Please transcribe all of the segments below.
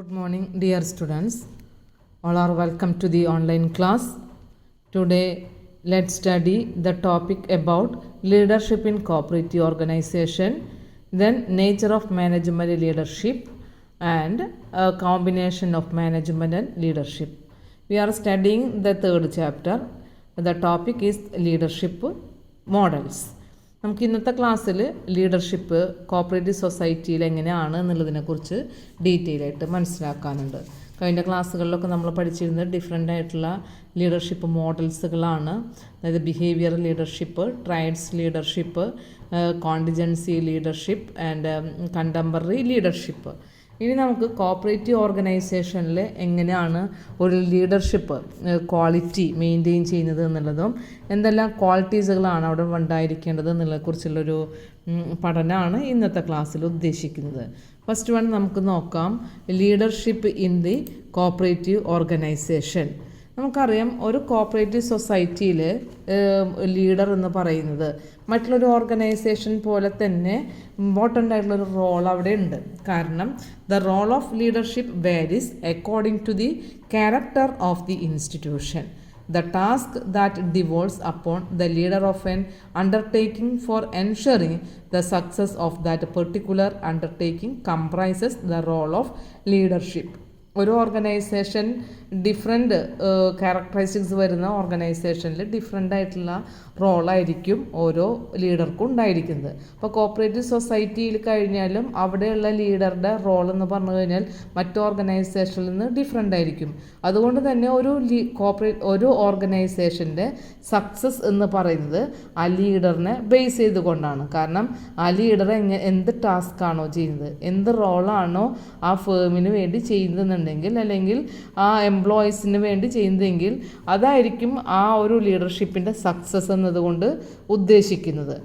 Good morning, dear students. All are welcome to the online class. Today, let's study the topic about leadership in cooperative organization, then nature of management leadership, and a combination of management and leadership. We are studying the third chapter. The topic is leadership models. നമുക്ക് ഇന്നത്തെ ക്ലാസ്സിൽ leadership cooperative സൊസൈറ്റിയിൽ എങ്ങനെയാണ് എന്നുള്ളതിനെക്കുറിച്ച് detail ആയിട്ട് മനസ്സിലാക്കാനുണ്ട്. കഴിഞ്ഞ ക്ലാസ്സുകളിലൊക്കെ നമ്മൾ പഠിച്ചിരുന്നത് ഡിഫറെൻ്റ് ആയിട്ടുള്ള ലീഡർഷിപ്പ് മോഡൽസുകളാണ്. അതായത് behaviour leadership, traits leadership, contingency leadership and contemporary leadership. ഇനി നമുക്ക് കോപ്പറേറ്റീവ് ഓർഗനൈസേഷനിൽ എങ്ങനെയാണ് ഒരു ലീഡർഷിപ്പ് ക്വാളിറ്റി മെയിൻറ്റെയിൻ ചെയ്യുന്നത് എന്നുള്ളതും എന്തെല്ലാം ക്വാളിറ്റീസുകളാണ് അവിടെ ഉണ്ടായിരിക്കേണ്ടത് എന്നുള്ളതിനെക്കുറിച്ചുള്ളൊരു പഠനമാണ് ഇന്നത്തെ ക്ലാസ്സിൽ ഉദ്ദേശിക്കുന്നത്. ഫസ്റ്റ് വൺ നമുക്ക് നോക്കാം, leadership in the cooperative organisation. നമുക്കറിയാം ഒരു കോപ്പറേറ്റീവ് സൊസൈറ്റിയിൽ ലീഡർ എന്ന് പറയുന്നത് മറ്റുള്ളൊരു ഓർഗനൈസേഷൻ പോലെ തന്നെ ഇമ്പോർട്ടൻ്റ് ആയിട്ടുള്ളൊരു റോൾ അവിടെ ഉണ്ട്. കാരണം the role of leadership varies according to the character of the institution. The task that devolves upon the leader of an undertaking for ensuring the success of that particular undertaking comprises the role of leadership. ഒരു organisation different characteristics വരുന്ന ഓർഗനൈസേഷനിൽ different ആയിട്ടുള്ള റോളായിരിക്കും ഓരോ ലീഡർക്കും ഉണ്ടായിരിക്കുന്നത്. അപ്പോൾ cooperative സൊസൈറ്റിയിൽ കഴിഞ്ഞാലും അവിടെയുള്ള ലീഡറുടെ റോൾ എന്ന് പറഞ്ഞു കഴിഞ്ഞാൽ മറ്റു ഓർഗനൈസേഷനിൽ നിന്ന് ഡിഫറെൻ്റ് ആയിരിക്കും. അതുകൊണ്ട് തന്നെ ഒരു ഓർഗനൈസേഷൻ്റെ സക്സസ് എന്ന് പറയുന്നത് ആ ലീഡറിനെ ബേസ് ചെയ്തുകൊണ്ടാണ്. കാരണം ആ ലീഡർ എന്ത് ടാസ്ക്കാണോ ചെയ്യുന്നത്, എന്ത് റോളാണോ ആ ഫേമിന് വേണ്ടി ചെയ്യുന്നതെന്നുണ്ടെങ്കിൽ അല്ലെങ്കിൽ ആ എംപ്ലോയീസിന് വേണ്ടി ചെയ്യുന്നതെങ്കിൽ അതായിരിക്കും ആ ഒരു ലീഡർഷിപ്പിൻ്റെ സക്സസ് എന്നതുകൊണ്ട് ഉദ്ദേശിക്കുന്നത്.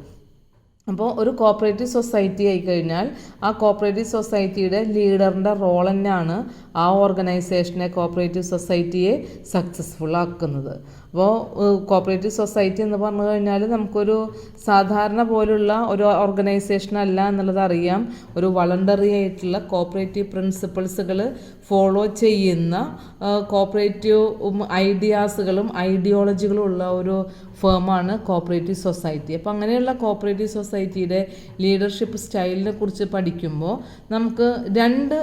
അപ്പോൾ ഒരു കോപ്പറേറ്റീവ് സൊസൈറ്റി ആയിക്കഴിഞ്ഞാൽ ആ കോപ്പറേറ്റീവ് സൊസൈറ്റിയുടെ ലീഡറിൻ്റെ റോൾ തന്നെയാണ് ആ ഓർഗനൈസേഷനെ കോപ്പറേറ്റീവ് സൊസൈറ്റിയെ സക്സസ്ഫുൾ ആക്കുന്നത്. അപ്പോൾ കോപ്പറേറ്റീവ് സൊസൈറ്റി എന്ന് പറഞ്ഞു കഴിഞ്ഞാൽ നമുക്കൊരു സാധാരണ പോലുള്ള ഒരു ഓർഗനൈസേഷൻ അല്ല എന്നുള്ളത് അറിയാം. ഒരു വളണ്ടറി ആയിട്ടുള്ള കോപ്പറേറ്റീവ് പ്രിൻസിപ്പിൾസുകൾ ഫോളോ ചെയ്യുന്ന കോപ്പറേറ്റീവ് ഐഡിയാസുകളും ഐഡിയോളജികളും ഉള്ള ഒരു ഫേമാണ് കോപ്പറേറ്റീവ് സൊസൈറ്റി. അപ്പോൾ അങ്ങനെയുള്ള കോപ്പറേറ്റീവ് സൊസൈറ്റിയുടെ ലീഡർഷിപ്പ് സ്റ്റൈലിനെ കുറിച്ച് പഠിക്കുമ്പോൾ നമുക്ക് രണ്ട്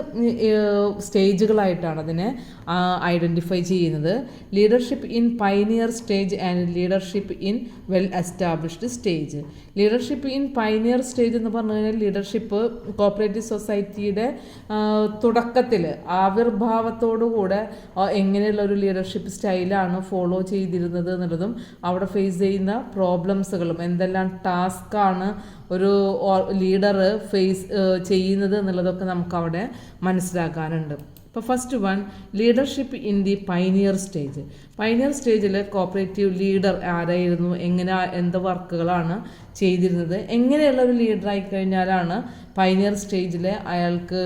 സ്റ്റേജുകളായിട്ടാണ് അതിനെ ഐഡൻറ്റിഫൈ ചെയ്യുന്നത്. Leadership in pioneer stage and leadership in well established stage. Leadership in pioneer stage എന്ന് പറഞ്ഞു കഴിഞ്ഞാൽ ലീഡർഷിപ്പ് കോപ്പറേറ്റീവ് സൊസൈറ്റിയുടെ തുടക്കത്തിൽ ആവിർഭാവത്തോടുകൂടെ എങ്ങനെയുള്ള ഒരു ലീഡർഷിപ്പ് സ്റ്റൈലാണ് ഫോളോ ചെയ്തിരുന്നത് എന്നുള്ളതും അവിടെ ഫേസ് ചെയ്യുന്ന പ്രോബ്ലംസുകളും എന്തെല്ലാം ടാസ്ക്കാണ് ഒരു ലീഡർ ഫേസ് ചെയ്യുന്നത് എന്നുള്ളതൊക്കെ നമുക്കവിടെ മനസ്സിലാക്കാനുണ്ട്. ഇപ്പോൾ first one, leadership in the pioneer stage. Pioneer സ്റ്റേജിൽ കോപ്പറേറ്റീവ് ലീഡർ ആരായിരുന്നു, എന്ത് വർക്കുകളാണ് ചെയ്തിരുന്നത്, എങ്ങനെയുള്ള ഒരു ലീഡറായി കഴിഞ്ഞാലാണ് പൈനിയർ സ്റ്റേജിൽ അയാൾക്ക്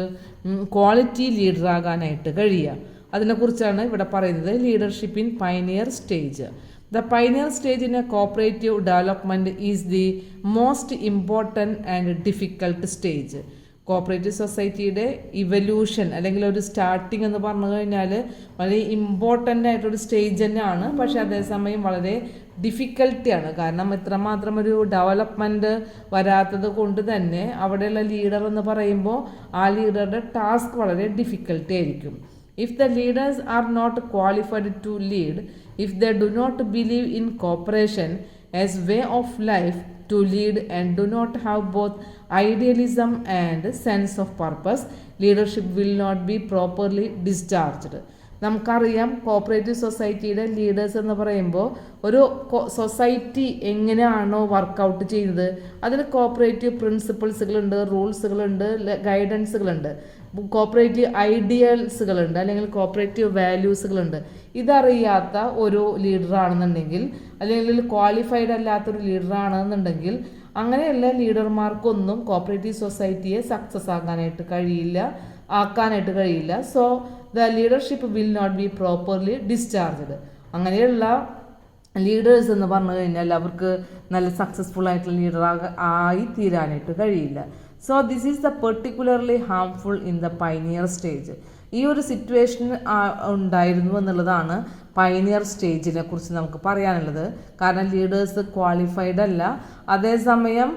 ക്വാളിറ്റി ലീഡറാകാനായിട്ട് കഴിയുക. അതിനെക്കുറിച്ചാണ് ഇവിടെ പറയുന്നത്. Leadership in pioneer stage. The pioneer stage in a cooperative development is the most important and difficult stage. Cooperative സൊസൈറ്റിയുടെ ഇവല്യൂഷൻ അല്ലെങ്കിൽ ഒരു സ്റ്റാർട്ടിങ് എന്ന് പറഞ്ഞു കഴിഞ്ഞാൽ വളരെ ഇമ്പോർട്ടൻ്റ് ആയിട്ടൊരു സ്റ്റേജ് തന്നെയാണ്. പക്ഷേ അതേസമയം വളരെ ഡിഫിക്കൽട്ടിയാണ്. കാരണം ഇത്രമാത്രം ഒരു ഡെവലപ്മെൻറ്റ് വരാത്തത് കൊണ്ട് തന്നെ അവിടെയുള്ള ലീഡർ എന്ന് പറയുമ്പോൾ ആ ലീഡറുടെ ടാസ്ക് വളരെ ഡിഫിക്കൽട്ടി ആയിരിക്കും. If the leaders are not qualified to lead, if they do not believe in cooperation as way of life to lead and do not have both idealism and sense of purpose, leadership will not be properly discharged. നമുക്കറിയാം cooperative സൊസൈറ്റിയുടെ leaders എന്ന് പറയുമ്പോൾ ഒരു society എങ്ങനെയാണോ workout ചെയ്യുന്നത് അതിന് cooperative പ്രിൻസിപ്പിൾസുകളുണ്ട്, റൂൾസുകളുണ്ട്, ഗൈഡൻസുകളുണ്ട്, cooperative ഐഡിയൽസുകളുണ്ട്, അല്ലെങ്കിൽ cooperative വാല്യൂസുകളുണ്ട്. ഇതറിയാത്ത ഒരു ലീഡറാണെന്നുണ്ടെങ്കിൽ അല്ലെങ്കിൽ ക്വാളിഫൈഡ് അല്ലാത്തൊരു ലീഡറാണെന്നുണ്ടെങ്കിൽ അങ്ങനെയുള്ള ലീഡർമാർക്കൊന്നും കോപ്പറേറ്റീവ് സൊസൈറ്റിയെ സക്സസ് ആക്കാനായിട്ട് കഴിയില്ല. So the leadership will not be properly discharged. അങ്ങനെയുള്ള ലീഡേഴ്സ് എന്ന് പറഞ്ഞു കഴിഞ്ഞാൽ അവർക്ക് നല്ല സക്സസ്ഫുൾ ആയിട്ടുള്ള ലീഡർ ആയി തീരാനായിട്ട് കഴിയില്ല. So this is the particularly harmful in the pioneer stage. ഈ ഒരു സിറ്റുവേഷൻ ഉണ്ടായിരുന്നു എന്നുള്ളതാണ് പൈനിയർ സ്റ്റേജിനെ കുറിച്ച് നമുക്ക് പറയാനുള്ളത്. കാരണം ലീഡേഴ്സ് ക്വാളിഫൈഡ് അല്ല. അതേസമയം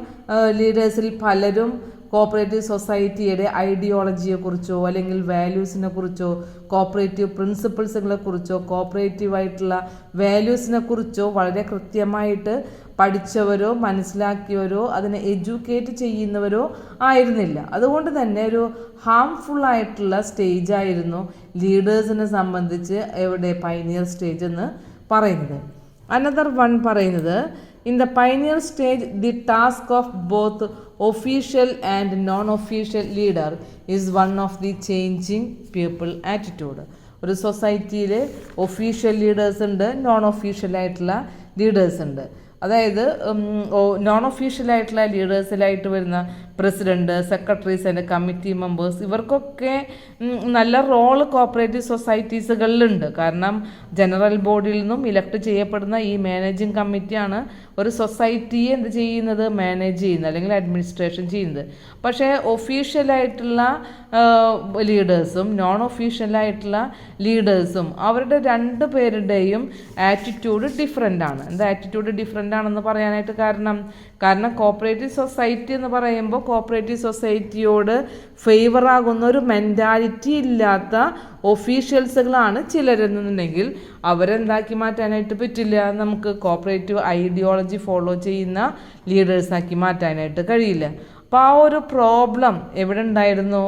ലീഡേഴ്സിൽ പലരും കോപ്പറേറ്റീവ് സൊസൈറ്റിയുടെ ഐഡിയോളജിയെക്കുറിച്ചോ അല്ലെങ്കിൽ വാല്യൂസിനെ കുറിച്ചോ കോപ്പറേറ്റീവ് പ്രിൻസിപ്പിൾസുകളെ കുറിച്ചോ കോപ്പറേറ്റീവായിട്ടുള്ള വാല്യൂസിനെ കുറിച്ചോ വളരെ കൃത്യമായിട്ട് പഠിച്ചവരോ മനസ്സിലാക്കിയവരോ അതിനെ എഡ്യൂക്കേറ്റ് ചെയ്യുന്നവരോ ആയിരുന്നില്ല. അതുകൊണ്ട് തന്നെ ഒരു ഹാംഫുള്ളായിട്ടുള്ള സ്റ്റേജായിരുന്നു ലീഡേഴ്സിനെ സംബന്ധിച്ച് എവിടെ പൈനിയർ സ്റ്റേജ് എന്ന് പറയുന്നത്. അനദർ വൺ പറയുന്നത്, in the pioneer stage the task of both official and non official leader is one of the changing people attitude. ഒരു സൊസൈറ്റിയിൽ ഒഫീഷ്യൽ ലീഡേഴ്സ് ഉണ്ട്, നോൺ ഒഫീഷ്യലായിട്ടുള്ള ലീഡേഴ്സ് ഉണ്ട്. അതായത് നോൺ ഒഫീഷ്യലായിട്ടുള്ള ലീഡേഴ്സിലായിട്ട് വരുന്ന president, secretaries and committee members ഇവർക്കൊക്കെ നല്ല role cooperative സൊസൈറ്റീസുകളിലുണ്ട്. കാരണം general ബോഡിയിൽ നിന്നും ഇലക്ട് ചെയ്യപ്പെടുന്ന ഈ മാനേജിങ് കമ്മിറ്റിയാണ് ഒരു സൊസൈറ്റിയെ എന്ത് ചെയ്യുന്നത്, മാനേജ് ചെയ്യുന്നത് അല്ലെങ്കിൽ അഡ്മിനിസ്ട്രേഷൻ ചെയ്യുന്നത്. പക്ഷേ ഒഫീഷ്യലായിട്ടുള്ള ലീഡേഴ്സും നോൺ ഒഫീഷ്യലായിട്ടുള്ള ലീഡേഴ്സും അവരുടെ രണ്ട് പേരുടെയും ആറ്റിറ്റ്യൂഡ് ഡിഫറെൻ്റ് ആണ്. എന്താ ആറ്റിറ്റ്യൂഡ് ഡിഫറെൻ്റ് ആണെന്ന് പറയാനായിട്ട് കാരണം കോപ്പറേറ്റീവ് സൊസൈറ്റി എന്ന് പറയുമ്പോൾ കോപ്പറേറ്റീവ് സൊസൈറ്റിയോട് ഫേവറാകുന്ന ഒരു മെൻറ്റാലിറ്റി ഇല്ലാത്ത ഒഫീഷ്യൽസുകളാണ് ചിലരെന്നുണ്ടെങ്കിൽ അവരെന്താക്കി മാറ്റാനായിട്ട് പറ്റില്ല, നമുക്ക് കോപ്പറേറ്റീവ് ഐഡിയോളജി ഫോളോ ചെയ്യുന്ന ലീഡേഴ്സാക്കി മാറ്റാനായിട്ട് കഴിയില്ല. അപ്പോൾ ആ ഒരു പ്രോബ്ലം എവിടെ ഉണ്ടായിരുന്നു,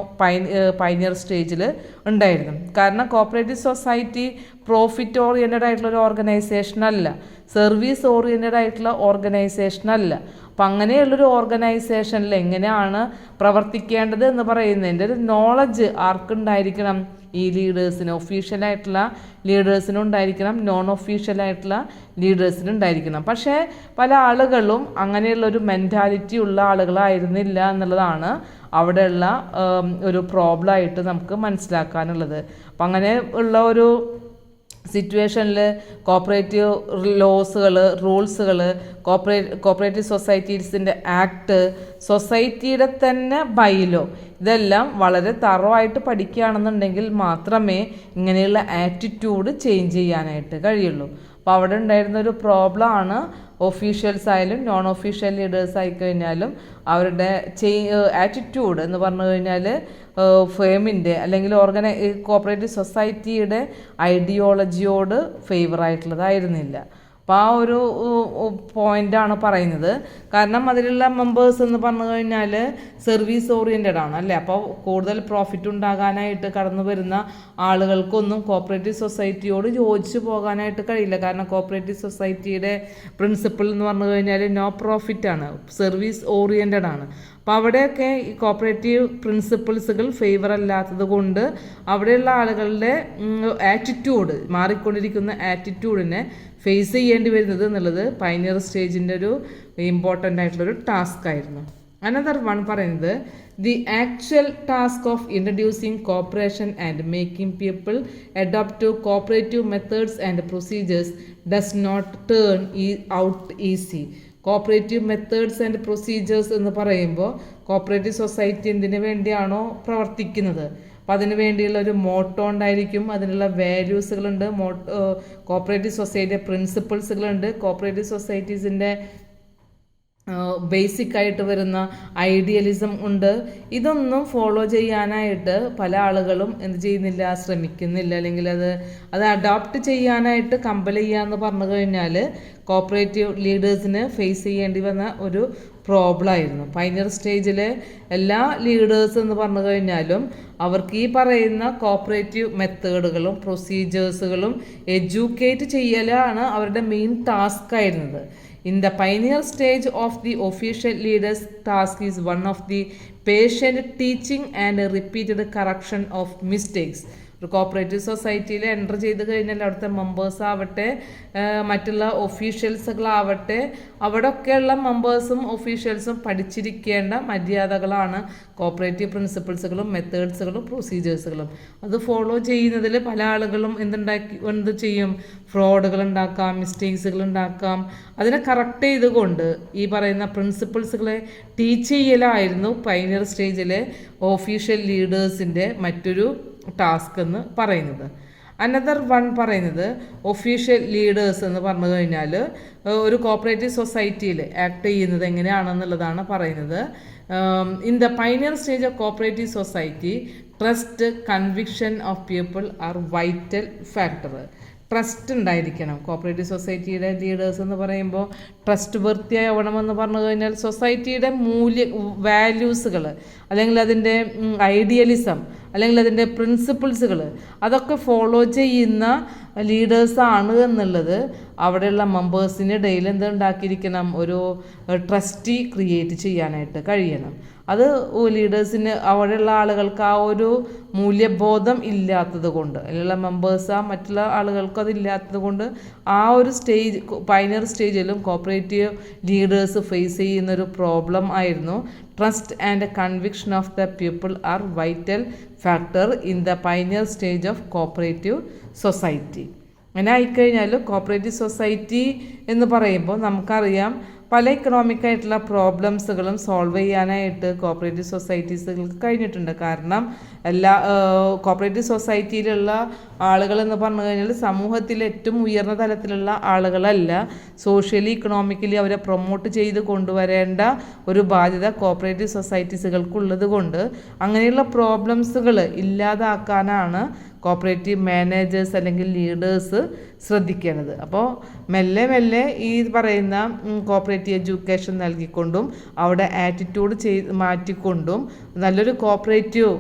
പൈനിയർ സ്റ്റേജിൽ ഉണ്ടായിരുന്നു. കാരണം കോപ്പറേറ്റീവ് സൊസൈറ്റി പ്രോഫിറ്റ് ഓറിയൻറ്റഡ് ആയിട്ടുള്ള ഒരു ഓർഗനൈസേഷൻ അല്ല, സർവീസ് ഓറിയൻറ്റഡ് ആയിട്ടുള്ള ഓർഗനൈസേഷൻ അല്ല. അപ്പം അങ്ങനെയുള്ളൊരു ഓർഗനൈസേഷനിൽ എങ്ങനെയാണ് പ്രവർത്തിക്കേണ്ടത് എന്ന് പറയുന്നതിൻ്റെ ഒരു നോളജ് ആർക്കുണ്ടായിരിക്കണം, ഈ ലീഡേഴ്സിന്, ഒഫീഷ്യലായിട്ടുള്ള ലീഡേഴ്സിനും ഉണ്ടായിരിക്കണം, നോൺ ഒഫീഷ്യലായിട്ടുള്ള ലീഡേഴ്സിനും ഉണ്ടായിരിക്കണം. പക്ഷേ പല ആളുകളും അങ്ങനെയുള്ളൊരു മെൻറ്റാലിറ്റി ഉള്ള ആളുകളായിരുന്നില്ല എന്നുള്ളതാണ് അവിടെയുള്ള ഒരു പ്രോബ്ലമായിട്ട് നമുക്ക് മനസ്സിലാക്കാനുള്ളത്. അപ്പം അങ്ങനെ ഉള്ള ഒരു സിറ്റുവേഷനിൽ കോപ്പറേറ്റീവ് ലോസുകൾ, റൂൾസുകൾ, കോപ്പറേറ്റീവ് സൊസൈറ്റീസിൻ്റെ ആക്ട്, സൊസൈറ്റിയുടെ തന്നെ ബൈലോ ഇതെല്ലാം വളരെ തറവായിട്ട് പഠിക്കുകയാണെന്നുണ്ടെങ്കിൽ മാത്രമേ ഇങ്ങനെയുള്ള ആറ്റിറ്റ്യൂഡ് ചേഞ്ച് ചെയ്യാനായിട്ട് കഴിയുള്ളൂ. അപ്പോൾ അവിടെ ഉണ്ടായിരുന്ന ഒരു പ്രോബ്ലമാണ് ഒഫീഷ്യൽസ് ആയാലും നോൺ ഒഫീഷ്യൽ ലീഡേഴ്സ് ആയിക്കഴിഞ്ഞാലും അവരുടെ ആറ്റിറ്റ്യൂഡ് എന്ന് പറഞ്ഞു കഴിഞ്ഞാൽ ഫേമിൻ്റെ അല്ലെങ്കിൽ കോപ്പറേറ്റീവ് സൊസൈറ്റിയുടെ ഐഡിയോളജിയോട് ഫേവറായിട്ടുള്ളതായിരുന്നില്ല. അപ്പോൾ ആ ഒരു പോയിൻ്റാണ് പറയുന്നത്. കാരണം അതിലുള്ള മെമ്പേഴ്സ് എന്ന് പറഞ്ഞു കഴിഞ്ഞാൽ സർവീസ് ഓറിയൻറ്റഡ് ആണ് അല്ലേ. അപ്പോൾ കൂടുതൽ പ്രോഫിറ്റ് ഉണ്ടാകാനായിട്ട് കടന്നു വരുന്ന ആളുകൾക്കൊന്നും കോപ്പറേറ്റീവ് സൊസൈറ്റിയോട് യോജിച്ച് പോകാനായിട്ട് കഴിയില്ല. കാരണം കോപ്പറേറ്റീവ് സൊസൈറ്റിയുടെ പ്രിൻസിപ്പിൾ എന്ന് പറഞ്ഞു കഴിഞ്ഞാൽ നോ പ്രോഫിറ്റ് ആണ്, സർവീസ് ഓറിയൻറ്റഡ് ആണ്. അപ്പോൾ അവിടെയൊക്കെ ഈ കോപ്പറേറ്റീവ് പ്രിൻസിപ്പിൾസുകൾ ഫേവർ അല്ലാത്തത് കൊണ്ട് അവിടെയുള്ള ആളുകളുടെ ആറ്റിറ്റ്യൂഡ്, മാറിക്കൊണ്ടിരിക്കുന്ന ആറ്റിറ്റ്യൂഡിനെ ഫേസ് ചെയ്യേണ്ടി വരുന്നത് എന്നുള്ളത് പൈനിയർ സ്റ്റേജിൻ്റെ ഒരു ഇമ്പോർട്ടൻ്റ് ആയിട്ടുള്ളൊരു ടാസ്ക് ആയിരുന്നു. അനദർ വൺ പറയുന്നത്, the actual task of introducing cooperation and making people adopt to cooperative methods and procedures does not turn out easy. Cooperative methods and procedures എന്ന് പറയുമ്പോൾ കോപ്പറേറ്റീവ് സൊസൈറ്റി എന്തിനു വേണ്ടിയാണോ പ്രവർത്തിക്കുന്നത് അപ്പം അതിന് വേണ്ടിയുള്ള ഒരു മോട്ടോ ഉണ്ടായിരിക്കും, അതിനുള്ള വാല്യൂസുകളുണ്ട്, കോപ്പറേറ്റീവ് സൊസൈറ്റിയുടെ പ്രിൻസിപ്പിൾസുകളുണ്ട്, കോപ്പറേറ്റീവ് സൊസൈറ്റീസിൻ്റെ ബേസിക് ആയിട്ട് വരുന്ന ഐഡിയലിസം ഉണ്ട്. ഇതൊന്നും ഫോളോ ചെയ്യാനായിട്ട് പല ആളുകളും എന്ത് ചെയ്യുന്നില്ല, ശ്രമിക്കുന്നില്ല. അല്ലെങ്കിൽ അത് അഡോപ്റ്റ് ചെയ്യാനായിട്ട് കമ്പൽ ചെയ്യുക എന്ന് പറഞ്ഞു കഴിഞ്ഞാൽ കോപ്പറേറ്റീവ് ലീഡേഴ്സിന് ഫേസ് ചെയ്യേണ്ടി വന്ന ഒരു പ്രോബ്ലം ആയിരുന്നു. പൈനിയർ സ്റ്റേജിലെ എല്ലാ ലീഡേഴ്സ് എന്ന് പറഞ്ഞു കഴിഞ്ഞാലും അവർക്ക് ഈ പറയുന്ന കോപ്പറേറ്റീവ് മെത്തേഡുകളും പ്രൊസീജിയേഴ്സുകളും എഡ്യൂക്കേറ്റ് ചെയ്യലാണ് അവരുടെ മെയിൻ ടാസ്ക് ആയിരുന്നത്. In the pioneer stage of the official leader's task is one of the patient teaching and repeated correction of mistakes. ഒരു കോപ്പറേറ്റീവ് സൊസൈറ്റിയിൽ എൻ്റർ ചെയ്ത് കഴിഞ്ഞാൽ അവിടുത്തെ മെമ്പേഴ്സ് ആവട്ടെ മറ്റുള്ള ഒഫീഷ്യൽസുകളാവട്ടെ അവിടെയൊക്കെയുള്ള മെമ്പേഴ്സും ഒഫീഷ്യൽസും പഠിച്ചിരിക്കേണ്ട മര്യാദകളാണ് കോപ്പറേറ്റീവ് പ്രിൻസിപ്പിൾസുകളും മെത്തേഡ്സുകളും പ്രൊസീജിയേഴ്സുകളും. അത് ഫോളോ ചെയ്യുന്നതിൽ പല ആളുകളും എന്ത് ചെയ്യും, ഫ്രോഡുകൾ ഉണ്ടാക്കാം, മിസ്റ്റേക്സുകൾ ഉണ്ടാക്കാം. അതിനെ കറക്റ്റ് ചെയ്തുകൊണ്ട് ഈ പറയുന്ന പ്രിൻസിപ്പിൾസുകളെ ടീച്ച് ചെയ്യലായിരുന്നു പൈനിയർ സ്റ്റേജിലെ ഒഫീഷ്യൽ ലീഡേഴ്സിൻ്റെ മറ്റൊരു ടാസ്ക് എന്ന് പറയുന്നത്. അനദർ വൺ പറയുന്നത് ഒഫീഷ്യൽ ലീഡേഴ്സ് എന്ന് പറഞ്ഞു കഴിഞ്ഞാൽ ഒരു കോപ്പറേറ്റീവ് സൊസൈറ്റിയിൽ ആക്ട് ചെയ്യുന്നത് എങ്ങനെയാണെന്നുള്ളതാണ് പറയുന്നത്. In the pioneer stage of cooperative society trust conviction of people are vital factor. Trust ഉണ്ടായിരിക്കണം. കോപ്പറേറ്റീവ് സൊസൈറ്റിയുടെ ലീഡേഴ്സ് എന്ന് പറയുമ്പോൾ ട്രസ്റ്റ് വൃത്തിയാവണമെന്ന് പറഞ്ഞു കഴിഞ്ഞാൽ സൊസൈറ്റിയുടെ വാല്യൂസുകൾ അല്ലെങ്കിൽ അതിൻ്റെ ഐഡിയലിസം അല്ലെങ്കിൽ അതിൻ്റെ പ്രിൻസിപ്പിൾസുകൾ അതൊക്കെ ഫോളോ ചെയ്യുന്ന ലീഡേഴ്സാണ് എന്നുള്ളത് അവിടെയുള്ള മെമ്പേഴ്സിന് ഡെയിലി എന്തുണ്ടാക്കിയിരിക്കണം, ഒരു ട്രസ്റ്റി ക്രിയേറ്റ് ചെയ്യാനായിട്ട് കഴിയണം. അത് ലീഡേഴ്സിന് അവിടെയുള്ള ആളുകൾക്ക് ആ ഒരു മൂല്യബോധം ഇല്ലാത്തത് കൊണ്ട് അതിലുള്ള മെമ്പേഴ്സ് മറ്റുള്ള ആളുകൾക്ക് അതില്ലാത്തത് കൊണ്ട് ആ ഒരു സ്റ്റേജ് പൈനിയർ സ്റ്റേജിലും കോപ്പറേറ്റീവ് ലീഡേഴ്സ് ഫേസ് ചെയ്യുന്നൊരു പ്രോബ്ലം ആയിരുന്നു. Trust and conviction of the people are vital factor in the pioneer stage of cooperative society. അങ്ങനെ ആയിക്കഴിഞ്ഞാൽ കോപ്പറേറ്റീവ് സൊസൈറ്റി എന്ന് പറയുമ്പോൾ നമുക്കറിയാം പല ഇക്കണോമിക്കായിട്ടുള്ള പ്രോബ്ലംസുകളും സോൾവ് ചെയ്യാനായിട്ട് കോപ്പറേറ്റീവ് സൊസൈറ്റീസുകൾക്ക് കഴിഞ്ഞിട്ടുണ്ട്. കാരണം എല്ലാ കോപ്പറേറ്റീവ് സൊസൈറ്റിയിലുള്ള ആളുകളെന്ന് പറഞ്ഞു കഴിഞ്ഞാൽ സമൂഹത്തിലെ ഏറ്റവും ഉയർന്ന തലത്തിലുള്ള ആളുകളല്ല. സോഷ്യലി ഇക്കണോമിക്കലി അവരെ പ്രൊമോട്ട് ചെയ്ത് കൊണ്ടുവരേണ്ട ഒരു ബാധ്യത കോപ്പറേറ്റീവ് സൊസൈറ്റീസുകൾക്കുള്ളത് കൊണ്ട് അങ്ങനെയുള്ള പ്രോബ്ലംസുകൾ ഇല്ലാതാക്കാനാണ് കോപ്പറേറ്റീവ് മാനേജേഴ്സ് അല്ലെങ്കിൽ ലീഡേഴ്സ് ശ്രദ്ധിക്കേണ്ടത്. അപ്പോൾ മെല്ലെ മെല്ലെ ഈ പറയുന്ന കോപ്പറേറ്റീവ് എഡ്യൂക്കേഷൻ നൽകിക്കൊണ്ടും അവിടെ ആറ്റിറ്റ്യൂഡ് മാറ്റിക്കൊണ്ടും നല്ലൊരു കോപ്പറേറ്റീവ്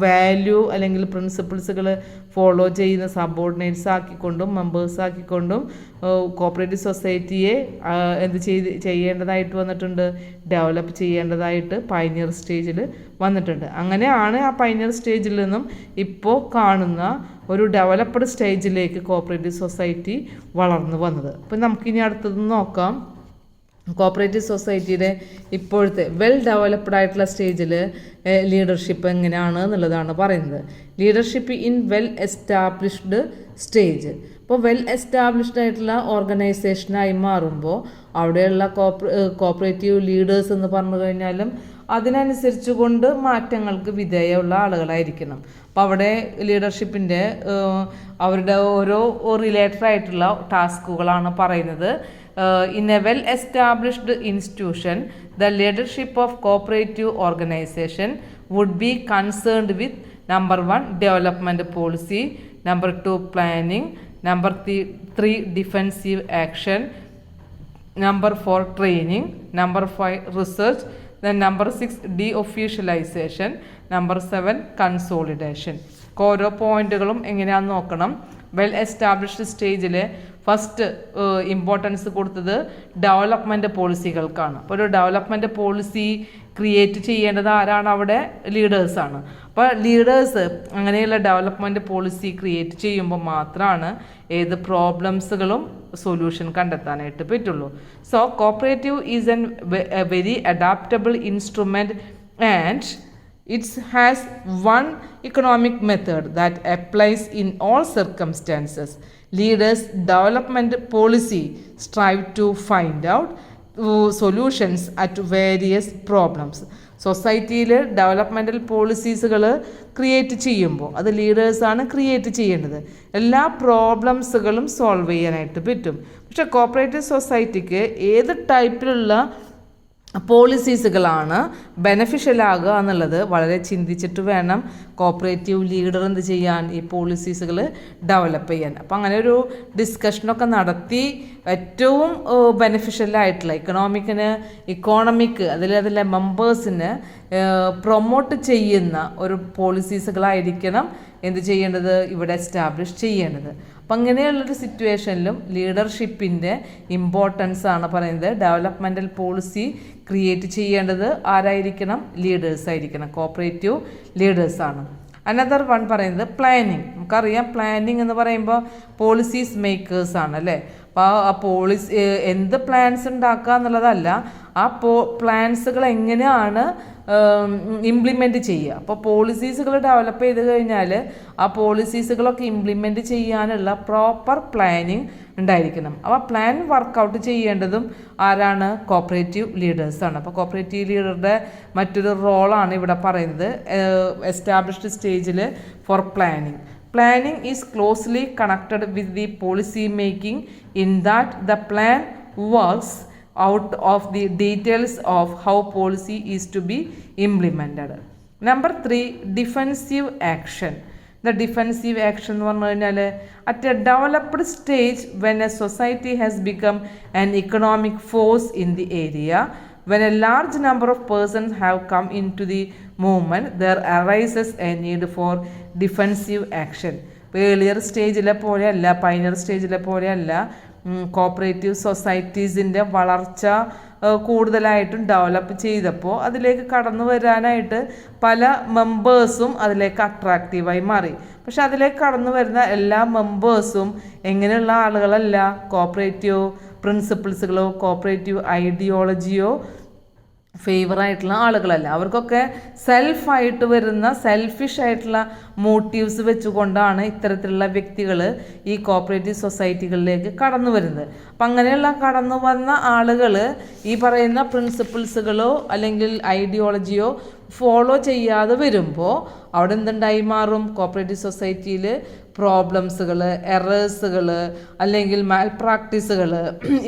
വാല്യൂ അല്ലെങ്കിൽ പ്രിൻസിപ്പിൾസുകൾ ഫോളോ ചെയ്യുന്ന സബോർഡിനേറ്റ്സ് ആക്കിക്കൊണ്ടും മെമ്പേഴ്സ് ആക്കിക്കൊണ്ടും കോപ്പറേറ്റീവ് സൊസൈറ്റിയെ ചെയ്യേണ്ടതായിട്ട് വന്നിട്ടുണ്ട്, ഡെവലപ്പ് ചെയ്യേണ്ടതായിട്ട് പൈനിയർ സ്റ്റേജിൽ വന്നിട്ടുണ്ട്. അങ്ങനെയാണ് ആ പൈനിയർ സ്റ്റേജിൽ നിന്നും ഇപ്പോൾ കാണുന്ന ഒരു ഡെവലപ്ഡ് സ്റ്റേജിലേക്ക് കോപ്പറേറ്റീവ് സൊസൈറ്റി വളർന്നു വന്നത്. അപ്പം നമുക്കിനി അടുത്തത് നോക്കാം. കോപ്പറേറ്റീവ് സൊസൈറ്റിയുടെ ഇപ്പോഴത്തെ വെൽ ഡെവലപ്ഡ് ആയിട്ടുള്ള സ്റ്റേജിൽ ലീഡർഷിപ്പ് എങ്ങനെയാണ് എന്നുള്ളതാണ് പറയുന്നത്. Leadership in well established stage. ഇപ്പോൾ വെൽ എസ്റ്റാബ്ലിഷ്ഡ് ആയിട്ടുള്ള ഓർഗനൈസേഷനായി മാറുമ്പോൾ അവിടെയുള്ള കോപ്പറേറ്റീവ് ലീഡേഴ്സ് എന്ന് പറഞ്ഞു കഴിഞ്ഞാലും അതിനനുസരിച്ച് കൊണ്ട് മാറ്റങ്ങൾക്ക് വിധേയമുള്ള ആളുകളായിരിക്കണം. അപ്പോൾ അവിടെ ലീഡർഷിപ്പിൻ്റെ അവരുടെ ഓരോ റിലേറ്റഡ് ആയിട്ടുള്ള ടാസ്കുകളാണ് പറയുന്നത്. In a well-established institution, the leadership of cooperative organization would be concerned with number 1, development policy, number 2, planning, number 3, defensive action, number 4, training, number 5, research, then number 6, de-officialization, number 7, consolidation. ഓരോ പോയിന്റുകളും എങ്ങനെയാണെന്ന് നോക്കണം. Well established സ്റ്റേജിൽ first importance കൊടുത്തത് development പോളിസികൾക്കാണ്. അപ്പോൾ ഒരു development policy create ചെയ്യേണ്ടത് ആരാണ്? അവിടെ ലീഡേഴ്സാണ്. അപ്പോൾ ലീഡേഴ്സ് അങ്ങനെയുള്ള ഡെവലപ്മെൻറ്റ് പോളിസി ക്രിയേറ്റ് ചെയ്യുമ്പോൾ മാത്രമാണ് ഏത് പ്രോബ്ലംസുകളും സൊല്യൂഷൻ കണ്ടെത്താനായിട്ട് പറ്റുള്ളൂ. So cooperative is A very adaptable instrument and it has one economic method that applies in all circumstances. Leaders' development policy strive to find out solutions at various problems. സൊസൈറ്റിയിൽ developmental പോളിസീസുകൾ create ചെയ്യുമ്പോൾ അത് ലീഡേഴ്സാണ് create ചെയ്യേണ്ടത്. എല്ലാ പ്രോബ്ലംസുകളും solve ചെയ്യാനായിട്ട് പറ്റും. പക്ഷേ cooperative സൊസൈറ്റിക്ക് ഏത് ടൈപ്പിലുള്ള പോളിസീസുകളാണ് ബെനഫിഷ്യൽ ആകുക എന്നുള്ളത് വളരെ ചിന്തിച്ചിട്ട് വേണം കോപ്പറേറ്റീവ് ലീഡർ എന്ത് ചെയ്യാൻ, ഈ പോളിസീസുകൾ ഡെവലപ്പ് ചെയ്യാൻ. അപ്പോൾ അങ്ങനെ ഒരു ഡിസ്കഷനൊക്കെ നടത്തി ഏറ്റവും ബെനഫിഷ്യലായിട്ടുള്ള ഇക്കോണമിക് അതിലെ മെമ്പേഴ്സിന് പ്രൊമോട്ട് ചെയ്യുന്ന ഒരു പോളിസീസുകളായിരിക്കണം എന്ത് ചെയ്യേണ്ടത്, ഇവിടെ എസ്റ്റാബ്ലിഷ് ചെയ്യേണ്ടത്. അപ്പം അങ്ങനെയുള്ളൊരു സിറ്റുവേഷനിലും ലീഡർഷിപ്പിൻ്റെ ഇമ്പോർട്ടൻസ് ആണ് പറയുന്നത്. ഡെവലപ്മെൻറ്റൽ പോളിസി ക്രിയേറ്റ് ചെയ്യേണ്ടത് ആരായിരിക്കണം? ലീഡേഴ്സ് ആയിരിക്കണം, കോപ്പറേറ്റീവ് ലീഡേഴ്സാണ്. അനദർ വൺ പറയുന്നത് പ്ലാനിങ്. നമുക്കറിയാം പ്ലാനിങ് എന്ന് പറയുമ്പോൾ പോളിസീസ് മേക്കേഴ്സ് ആണ് അല്ലേ. അപ്പോൾ ആ പോളിസി എന്ത് പ്ലാൻസ് ഉണ്ടാക്കുക എന്നുള്ളതല്ല, ആ പ്ലാൻസുകൾ എങ്ങനെയാണ് ഇംപ്ലിമെൻറ്റ് ചെയ്യുക. അപ്പോൾ പോളിസീസുകൾ ഡെവലപ്പ് ചെയ്ത് കഴിഞ്ഞാൽ ആ പോളിസീസുകളൊക്കെ ഇംപ്ലിമെൻറ്റ് ചെയ്യാനുള്ള പ്രോപ്പർ പ്ലാനിങ് ഉണ്ടായിരിക്കണം. അപ്പോൾ പ്ലാൻ വർക്കൗട്ട് ചെയ്യേണ്ടതും ആരാണ്? കോപ്പറേറ്റീവ് ലീഡേഴ്സാണ്. അപ്പോൾ കോപ്പറേറ്റീവ് ലീഡറുടെ മറ്റൊരു റോളാണ് ഇവിടെ പറയുന്നത്, എസ്റ്റാബ്ലിഷ്ഡ് സ്റ്റേജിൽ for planning. Planning is closely connected with the policy making in that the plan works out of the details of how policy is to be implemented. Number 3, defensive action. The defensive action എന്ന് പറഞ്ഞു കഴിഞ്ഞാൽ at a developed stage when a society has become an economic force in the area, when a large number of persons have come into the movement, there arises a need for defensive action. ഇപ്പോൾ earlier സ്റ്റേജിലെ പോലെയല്ല, pioneer സ്റ്റേജിലെ പോലെയല്ല cooperative സൊസൈറ്റീസിൻ്റെ വളർച്ച കൂടുതലായിട്ടും develop ചെയ്തപ്പോൾ അതിലേക്ക് കടന്നു വരാനായിട്ട് പല മെമ്പേഴ്സും അതിലേക്ക് അട്രാക്റ്റീവായി മാറി. പക്ഷെ അതിലേക്ക് കടന്നു വരുന്ന എല്ലാ മെമ്പേഴ്സും എങ്ങനെയുള്ള ആളുകളല്ല, കോപ്പറേറ്റീവ് പ്രിൻസിപ്പിൾസുകളോ കോപ്പറേറ്റീവ് ഐഡിയോളജിയോ ഫേവറായിട്ടുള്ള ആളുകളല്ല. അവർക്കൊക്കെ സെൽഫായിട്ട് വരുന്ന സെൽഫിഷ് ആയിട്ടുള്ള മോട്ടീവ്സ് വെച്ചുകൊണ്ടാണ് ഇത്തരത്തിലുള്ള വ്യക്തികൾ ഈ കോപ്പറേറ്റീവ് സൊസൈറ്റികളിലേക്ക് കടന്നു വരുന്നത്. അപ്പം അങ്ങനെയുള്ള കടന്നു വന്ന ആളുകൾ ഈ പറയുന്ന പ്രിൻസിപ്പിൾസുകളോ അല്ലെങ്കിൽ ഐഡിയോളജിയോ ഫോളോ ചെയ്യാതെ വരുമ്പോൾ അവിടെ എന്തുണ്ടായി മാറും? കോപ്പറേറ്റീവ് സൊസൈറ്റിയിൽ പ്രോബ്ലംസുകൾ, എറേഴ്സുകൾ അല്ലെങ്കിൽ മാൽ പ്രാക്ടീസുകൾ,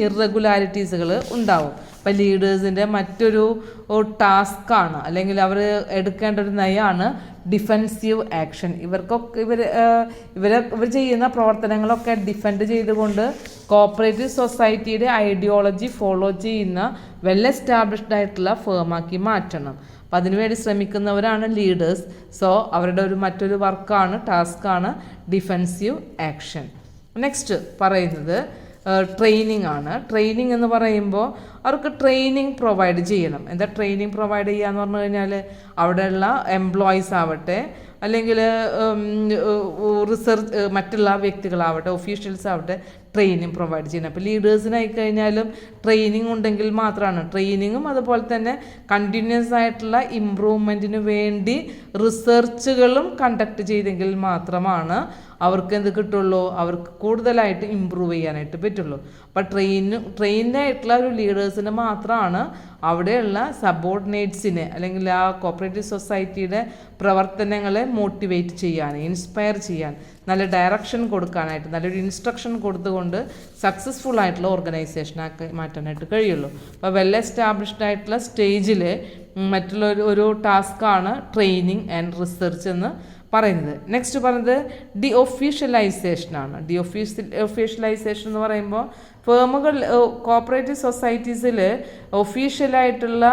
ഇറഗുലാരിറ്റീസുകൾ ഉണ്ടാവും. അപ്പം ലീഡേഴ്സിൻ്റെ മറ്റൊരു ടാസ്ക്കാണ് അല്ലെങ്കിൽ അവർ എടുക്കേണ്ട ഒരു നയമാണ് ഡിഫെൻസീവ് ആക്ഷൻ. ഇവർ ചെയ്യുന്ന പ്രവർത്തനങ്ങളൊക്കെ ഡിഫെൻഡ് ചെയ്തുകൊണ്ട് കോപ്പറേറ്റീവ് സൊസൈറ്റിയുടെ ഐഡിയോളജി ഫോളോ ചെയ്യുന്ന വെൽ എസ്റ്റാബ്ലിഷ്ഡ് ആയിട്ടുള്ള ഫേമാക്കി മാറ്റണം. അപ്പം അതിനുവേണ്ടി ശ്രമിക്കുന്നവരാണ് ലീഡേഴ്സ്. സോ അവരുടെ മറ്റൊരു വർക്കാണ്, ടാസ്ക്കാണ് ഡിഫെൻസീവ് ആക്ഷൻ. നെക്സ്റ്റ് പറയുന്നത് ട്രെയിനിങ് ആണ്. ട്രെയിനിങ് എന്ന് പറയുമ്പോൾ അവർക്ക് ട്രെയിനിങ് പ്രൊവൈഡ് ചെയ്യണം. എന്താ ട്രെയിനിങ് പ്രൊവൈഡ് ചെയ്യുക എന്ന് പറഞ്ഞു കഴിഞ്ഞാൽ അവിടെയുള്ള എംപ്ലോയീസ് ആവട്ടെ അല്ലെങ്കിൽ റിസർച്ച് മറ്റുള്ള വ്യക്തികളാവട്ടെ ഒഫീഷ്യൽസ് ആവട്ടെ ട്രെയിനിങ് പ്രൊവൈഡ് ചെയ്യണം. അപ്പോൾ ലീഡേഴ്സിനായി കഴിഞ്ഞാലും ട്രെയിനിങ് ഉണ്ടെങ്കിൽ മാത്രമാണ്, ട്രെയിനിങ്ങും അതുപോലെ തന്നെ കണ്ടിന്യൂസ് ആയിട്ടുള്ള ഇമ്പ്രൂവ്മെൻറ്റിന് വേണ്ടി റിസർച്ചുകളും കണ്ടക്ട് ചെയ്തെങ്കിൽ മാത്രമാണ് അവർക്ക് എന്ത് കിട്ടുള്ളൂ, അവർക്ക് കൂടുതലായിട്ട് ഇമ്പ്രൂവ് ചെയ്യാനായിട്ട് പറ്റുള്ളൂ. അപ്പോൾ ട്രെയിൻഡായിട്ടുള്ള ഒരു ലീഡേഴ്സിന് മാത്രമാണ് അവിടെയുള്ള സബോർഡിനേറ്റ്സിനെ അല്ലെങ്കിൽ ആ കോപ്പറേറ്റീവ് സൊസൈറ്റിയുടെ പ്രവർത്തനങ്ങളെ മോട്ടിവേറ്റ് ചെയ്യാൻ, ഇൻസ്പയർ ചെയ്യാൻ, നല്ല ഡയറക്ഷൻ കൊടുക്കാനായിട്ട്, നല്ലൊരു ഇൻസ്ട്രക്ഷൻ കൊടുത്തുകൊണ്ട് സക്സസ്ഫുൾ ആയിട്ടുള്ള ഓർഗനൈസേഷനാക്കി മാറ്റാനായിട്ട് കഴിയുള്ളൂ. അപ്പോൾ വെൽ എസ്റ്റാബ്ലിഷ്ഡ് ആയിട്ടുള്ള സ്റ്റേജിൽ മറ്റുള്ള ഒരു ടാസ്ക്കാണ് ട്രെയിനിങ് ആൻഡ് റിസർച്ച് എന്ന് പറയുന്നത്. നെക്സ്റ്റ് പറയുന്നത് ഡി ഒഫീഷ്യലൈസേഷനാണ്. ഒഫീഷ്യലൈസേഷൻ എന്ന് പറയുമ്പോൾ ഫേമുകൾ കോപ്പറേറ്റീവ് സൊസൈറ്റീസിൽ ഒഫീഷ്യലായിട്ടുള്ള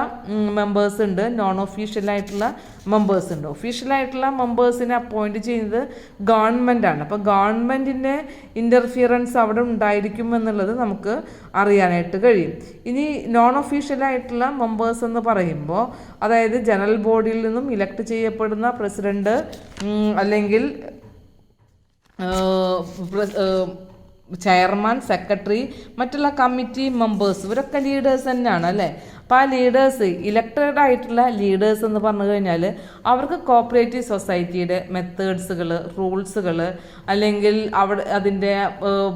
മെമ്പേഴ്സ് ഉണ്ട്, നോൺ ഒഫീഷ്യലായിട്ടുള്ള മെമ്പേഴ്സ് ഉണ്ട്. ഒഫീഷ്യലായിട്ടുള്ള മെമ്പേഴ്സിനെ അപ്പോയിൻറ്റ് ചെയ്യുന്നത് ഗവൺമെൻറ്റാണ്. അപ്പോൾ ഗവൺമെൻറ്റിൻ്റെ ഇൻ്റർഫിയറൻസ് അവിടെ ഉണ്ടായിരിക്കും എന്നുള്ളത് നമുക്ക് അറിയാനായിട്ട് കഴിയും. ഇനി നോൺ ഒഫീഷ്യലായിട്ടുള്ള മെമ്പേഴ്സ് എന്ന് പറയുമ്പോൾ അതായത് ജനറൽ ബോഡിയിൽ നിന്നും ഇലക്ട് ചെയ്യപ്പെടുന്ന പ്രസിഡൻറ്റ് അല്ലെങ്കിൽ ചെയർമാൻ, സെക്രട്ടറി, മറ്റുള്ള കമ്മിറ്റി മെമ്പേഴ്സ് ഇവരൊക്കെ ലീഡേഴ്സ് തന്നെയാണ് അല്ലേ. അപ്പോൾ ആ ലീഡേഴ്സ്, ഇലക്റ്റഡ് ആയിട്ടുള്ള ലീഡേഴ്സ് എന്ന് പറഞ്ഞു കഴിഞ്ഞാൽ അവർക്ക് കോപ്പറേറ്റീവ് സൊസൈറ്റിയുടെ മെത്തേഡ്സുകൾ, റൂൾസുകൾ അല്ലെങ്കിൽ അതിൻ്റെ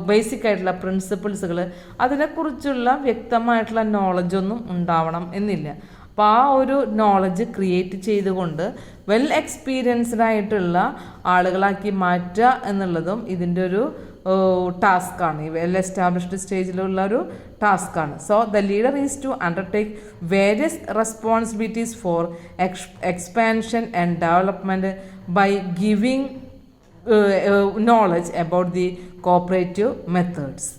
ബേസിക് ആയിട്ടുള്ള പ്രിൻസിപ്പിൾസുകൾ അതിനെക്കുറിച്ചുള്ള വ്യക്തമായിട്ടുള്ള നോളജൊന്നും ഉണ്ടാവണം എന്നില്ല. അപ്പോൾ ആ ഒരു നോളജ് ക്രിയേറ്റ് ചെയ്തുകൊണ്ട് വെൽ എക്സ്പീരിയൻസ്ഡ് ആയിട്ടുള്ള ആളുകളാക്കി മാറ്റുക എന്നുള്ളതും ഇതിൻ്റെ ഒരു ടാസ്ക്കാണ്, ഈ വെൽ എസ്റ്റാബ്ലിഷ്ഡ് സ്റ്റേജിലുള്ള ഒരു ടാസ്ക്കാണ്. So the leader is to undertake various responsibilities for expansion and development by giving knowledge about the cooperative methods.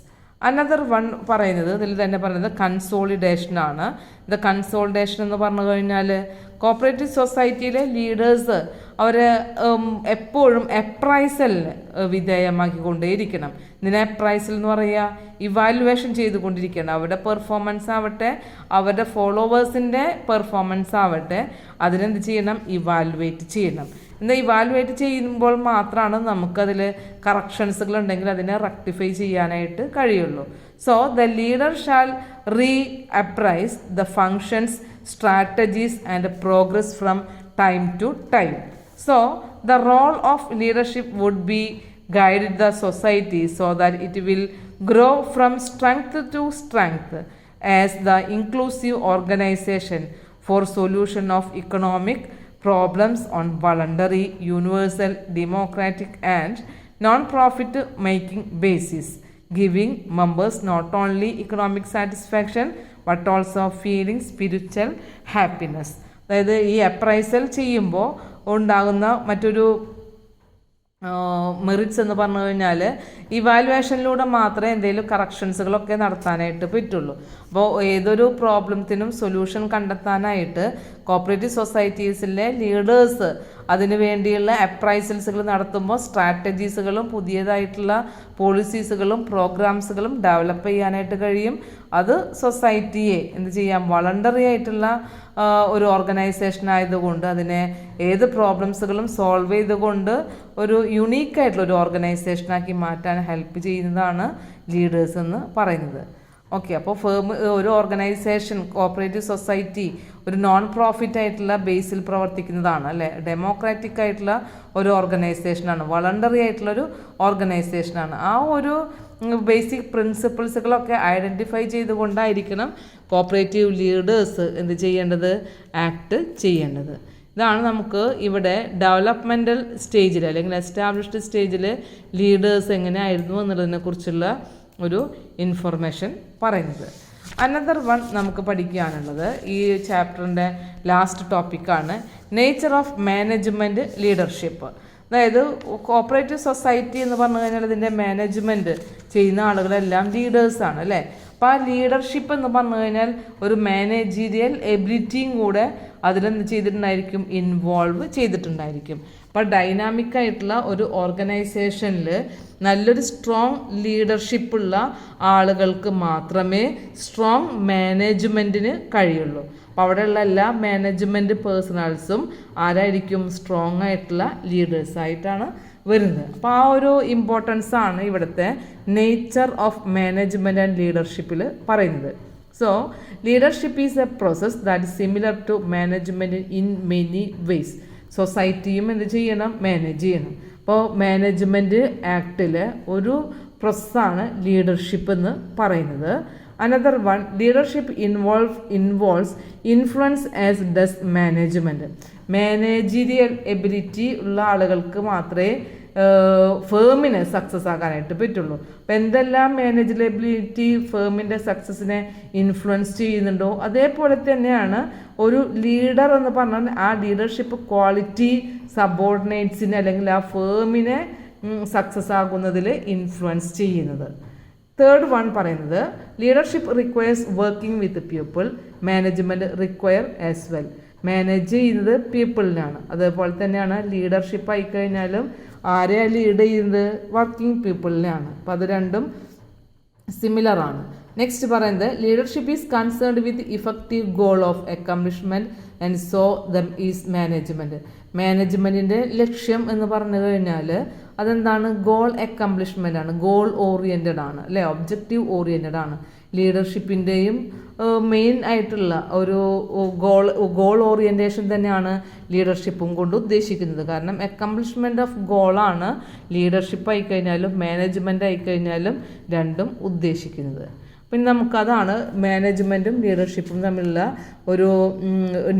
Another one പറയുന്നത് ഇതിൽ തന്നെ പറയുന്നത് കൺസോളിഡേഷനാണ്. ഇത് കൺസോളിഡേഷൻ എന്ന് പറഞ്ഞു കഴിഞ്ഞാൽ കോപ്പറേറ്റീവ് സൊസൈറ്റിയിലെ ലീഡേഴ്സ് അവർ എപ്പോഴും എപ്രൈസലിന് വിധേയമാക്കിക്കൊണ്ടേയിരിക്കണം. ഇതിനെ എപ്രൈസൽ എന്ന് പറയുക ഇവാലുവേഷൻ ചെയ്തുകൊണ്ടിരിക്കണം. അവരുടെ പെർഫോമൻസ് ആവട്ടെ അവരുടെ ഫോളോവേഴ്സിൻ്റെ പെർഫോമൻസ് ആവട്ടെ അതിനെന്ത് ചെയ്യണം, ഇവാലുവേറ്റ് ചെയ്യണം. എന്താ ഇവാലുവേറ്റ് ചെയ്യുമ്പോൾ മാത്രമാണ് നമുക്കതിൽ കറക്ഷൻസുകൾ ഉണ്ടെങ്കിൽ അതിനെ റെക്ടിഫൈ ചെയ്യാനായിട്ട് കഴിയുള്ളൂ. So the leader shall reappraise the functions, strategies and progress from time to time. So the role of leadership would be guide the society so that it will grow from strength to strength as the inclusive organization for solution of economic problems on voluntary, universal, democratic and non-profit making basis, giving members not only economic satisfaction but also feeling spiritual happiness. അതായത് ഈ appraisal ചെയ്യുമ്പോൾ ഉണ്ടാകുന്ന മറ്റൊരു merits എന്ന് പറഞ്ഞു കഴിഞ്ഞാൽ ഇവാലുവേഷനിലൂടെ മാത്രമേ എന്തെങ്കിലും കറക്ഷൻസുകളൊക്കെ നടത്താനായിട്ട് പറ്റുള്ളൂ. അപ്പോൾ ഏതൊരു പ്രോബ്ലത്തിനും സൊല്യൂഷൻ കണ്ടെത്താനായിട്ട് കോപ്പറേറ്റീവ് സൊസൈറ്റീസിലെ ലീഡേഴ്സ് അതിനു വേണ്ടിയുള്ള അപ്രൈസൽസുകൾ നടത്തുമ്പോൾ സ്ട്രാറ്റജീസുകളും പുതിയതായിട്ടുള്ള പോളിസീസുകളും പ്രോഗ്രാംസുകളും ഡെവലപ്പ് ചെയ്യാനായിട്ട് കഴിയും. അത് സൊസൈറ്റിയെ എന്ത് ചെയ്യാം, വളണ്ടറി ആയിട്ടുള്ള ഒരു ഓർഗനൈസേഷൻ ആയതുകൊണ്ട് അതിനെ ഏത് പ്രോബ്ലംസുകളും സോൾവ് ചെയ്തുകൊണ്ട് ഒരു യുണീക്കായിട്ടുള്ള ഒരു ഓർഗനൈസേഷനാക്കി മാറ്റാൻ ഹെൽപ്പ് ചെയ്യുന്നതാണ് ലീഡേഴ്സ് എന്ന് പറയുന്നത്. ഓക്കെ, അപ്പോൾ ഒരു ഓർഗനൈസേഷൻ കോപ്പറേറ്റീവ് സൊസൈറ്റി ഒരു നോൺ പ്രോഫിറ്റ് ആയിട്ടുള്ള ബേസിൽ പ്രവർത്തിക്കുന്നതാണ് അല്ലേ, ഡെമോക്രാറ്റിക് ആയിട്ടുള്ള ഒരു ഓർഗനൈസേഷനാണ്, വളണ്ടറി ആയിട്ടുള്ളൊരു ഓർഗനൈസേഷനാണ്. ആ ഒരു ബേസിക് പ്രിൻസിപ്പിൾസുകളൊക്കെ ഐഡൻറ്റിഫൈ ചെയ്തുകൊണ്ടായിരിക്കണം കോപ്പറേറ്റീവ് ലീഡേഴ്സ് എന്ത് ചെയ്യേണ്ടത്, ആക്ട് ചെയ്യേണ്ടത്. ഇതാണ് നമുക്ക് ഇവിടെ ഡെവലപ്മെൻറ്റൽ സ്റ്റേജിൽ അല്ലെങ്കിൽ എസ്റ്റാബ്ലിഷ്ഡ് സ്റ്റേജിൽ ലീഡേഴ്സ് എങ്ങനെയായിരുന്നു എന്നുള്ളതിനെക്കുറിച്ചുള്ള ഒരു ഇൻഫർമേഷൻ പറയുന്നത്. അനദർ വൺ നമുക്ക് പഠിക്കാനുള്ളത് ഈ ചാപ്റ്ററിൻ്റെ ലാസ്റ്റ് ടോപ്പിക്കാണ് നേച്ചർ ഓഫ് മാനേജ്മെൻറ്റ് ലീഡർഷിപ്പ്. അതായത് കോപ്പറേറ്റീവ് സൊസൈറ്റി എന്ന് പറഞ്ഞു കഴിഞ്ഞാൽ ഇതിൻ്റെ മാനേജ്മെൻറ്റ് ചെയ്യുന്ന ആളുകളെല്ലാം ലീഡേഴ്സാണ് അല്ലേ. അപ്പോൾ ആ ലീഡർഷിപ്പ് എന്ന് പറഞ്ഞു കഴിഞ്ഞാൽ ഒരു മാനേജീരിയൽ എബിലിറ്റിയും കൂടെ അതിലെന്ത് ചെയ്തിട്ടുണ്ടായിരിക്കും, ഇൻവോൾവ് ചെയ്തിട്ടുണ്ടായിരിക്കും. അപ്പോൾ ഡൈനാമിക് ആയിട്ടുള്ള ഒരു ഓർഗനൈസേഷനിൽ നല്ലൊരു സ്ട്രോങ് ലീഡർഷിപ്പുള്ള ആളുകൾക്ക് മാത്രമേ സ്ട്രോങ് മാനേജ്മെൻറ്റിന് കഴിയുള്ളൂ. അപ്പോൾ അവിടെയുള്ള എല്ലാ മാനേജ്മെൻറ്റ് പേഴ്സണൽസും ആരായിരിക്കും, സ്ട്രോങ് ആയിട്ടുള്ള ലീഡേഴ്സായിട്ടാണ് വരുന്നത്. അപ്പോൾ ആ ഒരു ഇമ്പോർട്ടൻസ് ആണ് ഇവിടുത്തെ നേച്ചർ ഓഫ് മാനേജ്മെൻറ്റ് ആൻഡ് ലീഡർഷിപ്പിൽ പറയുന്നത്. So leadership is a process that is similar to management in many ways. സൊസൈറ്റിയും എന്ത് ചെയ്യണം, മാനേജ് ചെയ്യണം. അപ്പോൾ മാനേജ്മെൻറ്റ് ആക്ടിൽ ഒരു പ്രോസസ്സാണ് ലീഡർഷിപ്പ് എന്ന് പറയുന്നത്. Another one, leadership involves influence as does management. Managerial ability ഉള്ള ആളുകൾക്ക് മാത്രമേ ഫേമിന് സക്സസ് ആകാനായിട്ട് പറ്റുള്ളൂ. അപ്പോൾ എന്തെല്ലാം മാനേജബിലിറ്റി ഫേമിൻ്റെ സക്സസിനെ ഇൻഫ്ലുവൻസ് ചെയ്യുന്നുണ്ടോ അതേപോലെ തന്നെയാണ് ഒരു ലീഡർ എന്ന് പറഞ്ഞാൽ ആ ലീഡർഷിപ്പ് ക്വാളിറ്റി സബോർഡിനേറ്റ്സിനെ അല്ലെങ്കിൽ ആ ഫേമിനെ സക്സസ് ആകുന്നതിൽ ഇൻഫ്ലുവൻസ് ചെയ്യുന്നത്. തേർഡ് വൺ പറയുന്നത് leadership requires working with people, management require as well. Manage ചെയ്യുന്നത് പീപ്പിളിനാണ്, അതേപോലെ തന്നെയാണ് ലീഡർഷിപ്പ് ആയിക്കഴിഞ്ഞാലും ആരെയാണ് ലീഡ് ചെയ്യുന്നത്, വർക്കിംഗ് പീപ്പിളിനെയാണ്. അപ്പോൾ അത് രണ്ടും സിമിലറാണ്. നെക്സ്റ്റ് പറയുന്നത് leadership is concerned with effective goal of accomplishment and so them is management. മാനേജ്മെൻറ്റിൻ്റെ ലക്ഷ്യം എന്ന് പറഞ്ഞു കഴിഞ്ഞാൽ അതെന്താണ്, ഗോൾ അക്കംപ്ലിഷ്മെൻ്റ് ആണ്, ഗോൾ ഓറിയൻറ്റഡ് ആണ് അല്ലേ, ഒബ്ജക്റ്റീവ് ഓറിയൻറ്റഡ് ആണ്. ലീഡർഷിപ്പിൻ്റെയും മെയിൻ ആയിട്ടുള്ള ഒരു ഗോൾ ഓറിയൻറ്റേഷൻ തന്നെയാണ് ലീഡർഷിപ്പും കൊണ്ട് ഉദ്ദേശിക്കുന്നത്. കാരണം അക്കംപ്ലിഷ്മെൻറ്റ് ഓഫ് ഗോളാണ് ലീഡർഷിപ്പ് ആയിക്കഴിഞ്ഞാലും മാനേജ്മെൻറ്റ് ആയിക്കഴിഞ്ഞാലും രണ്ടും ഉദ്ദേശിക്കുന്നത്. പിന്നെ നമുക്കതാണ് മാനേജ്മെൻറ്റും ലീഡർഷിപ്പും തമ്മിലുള്ള ഒരു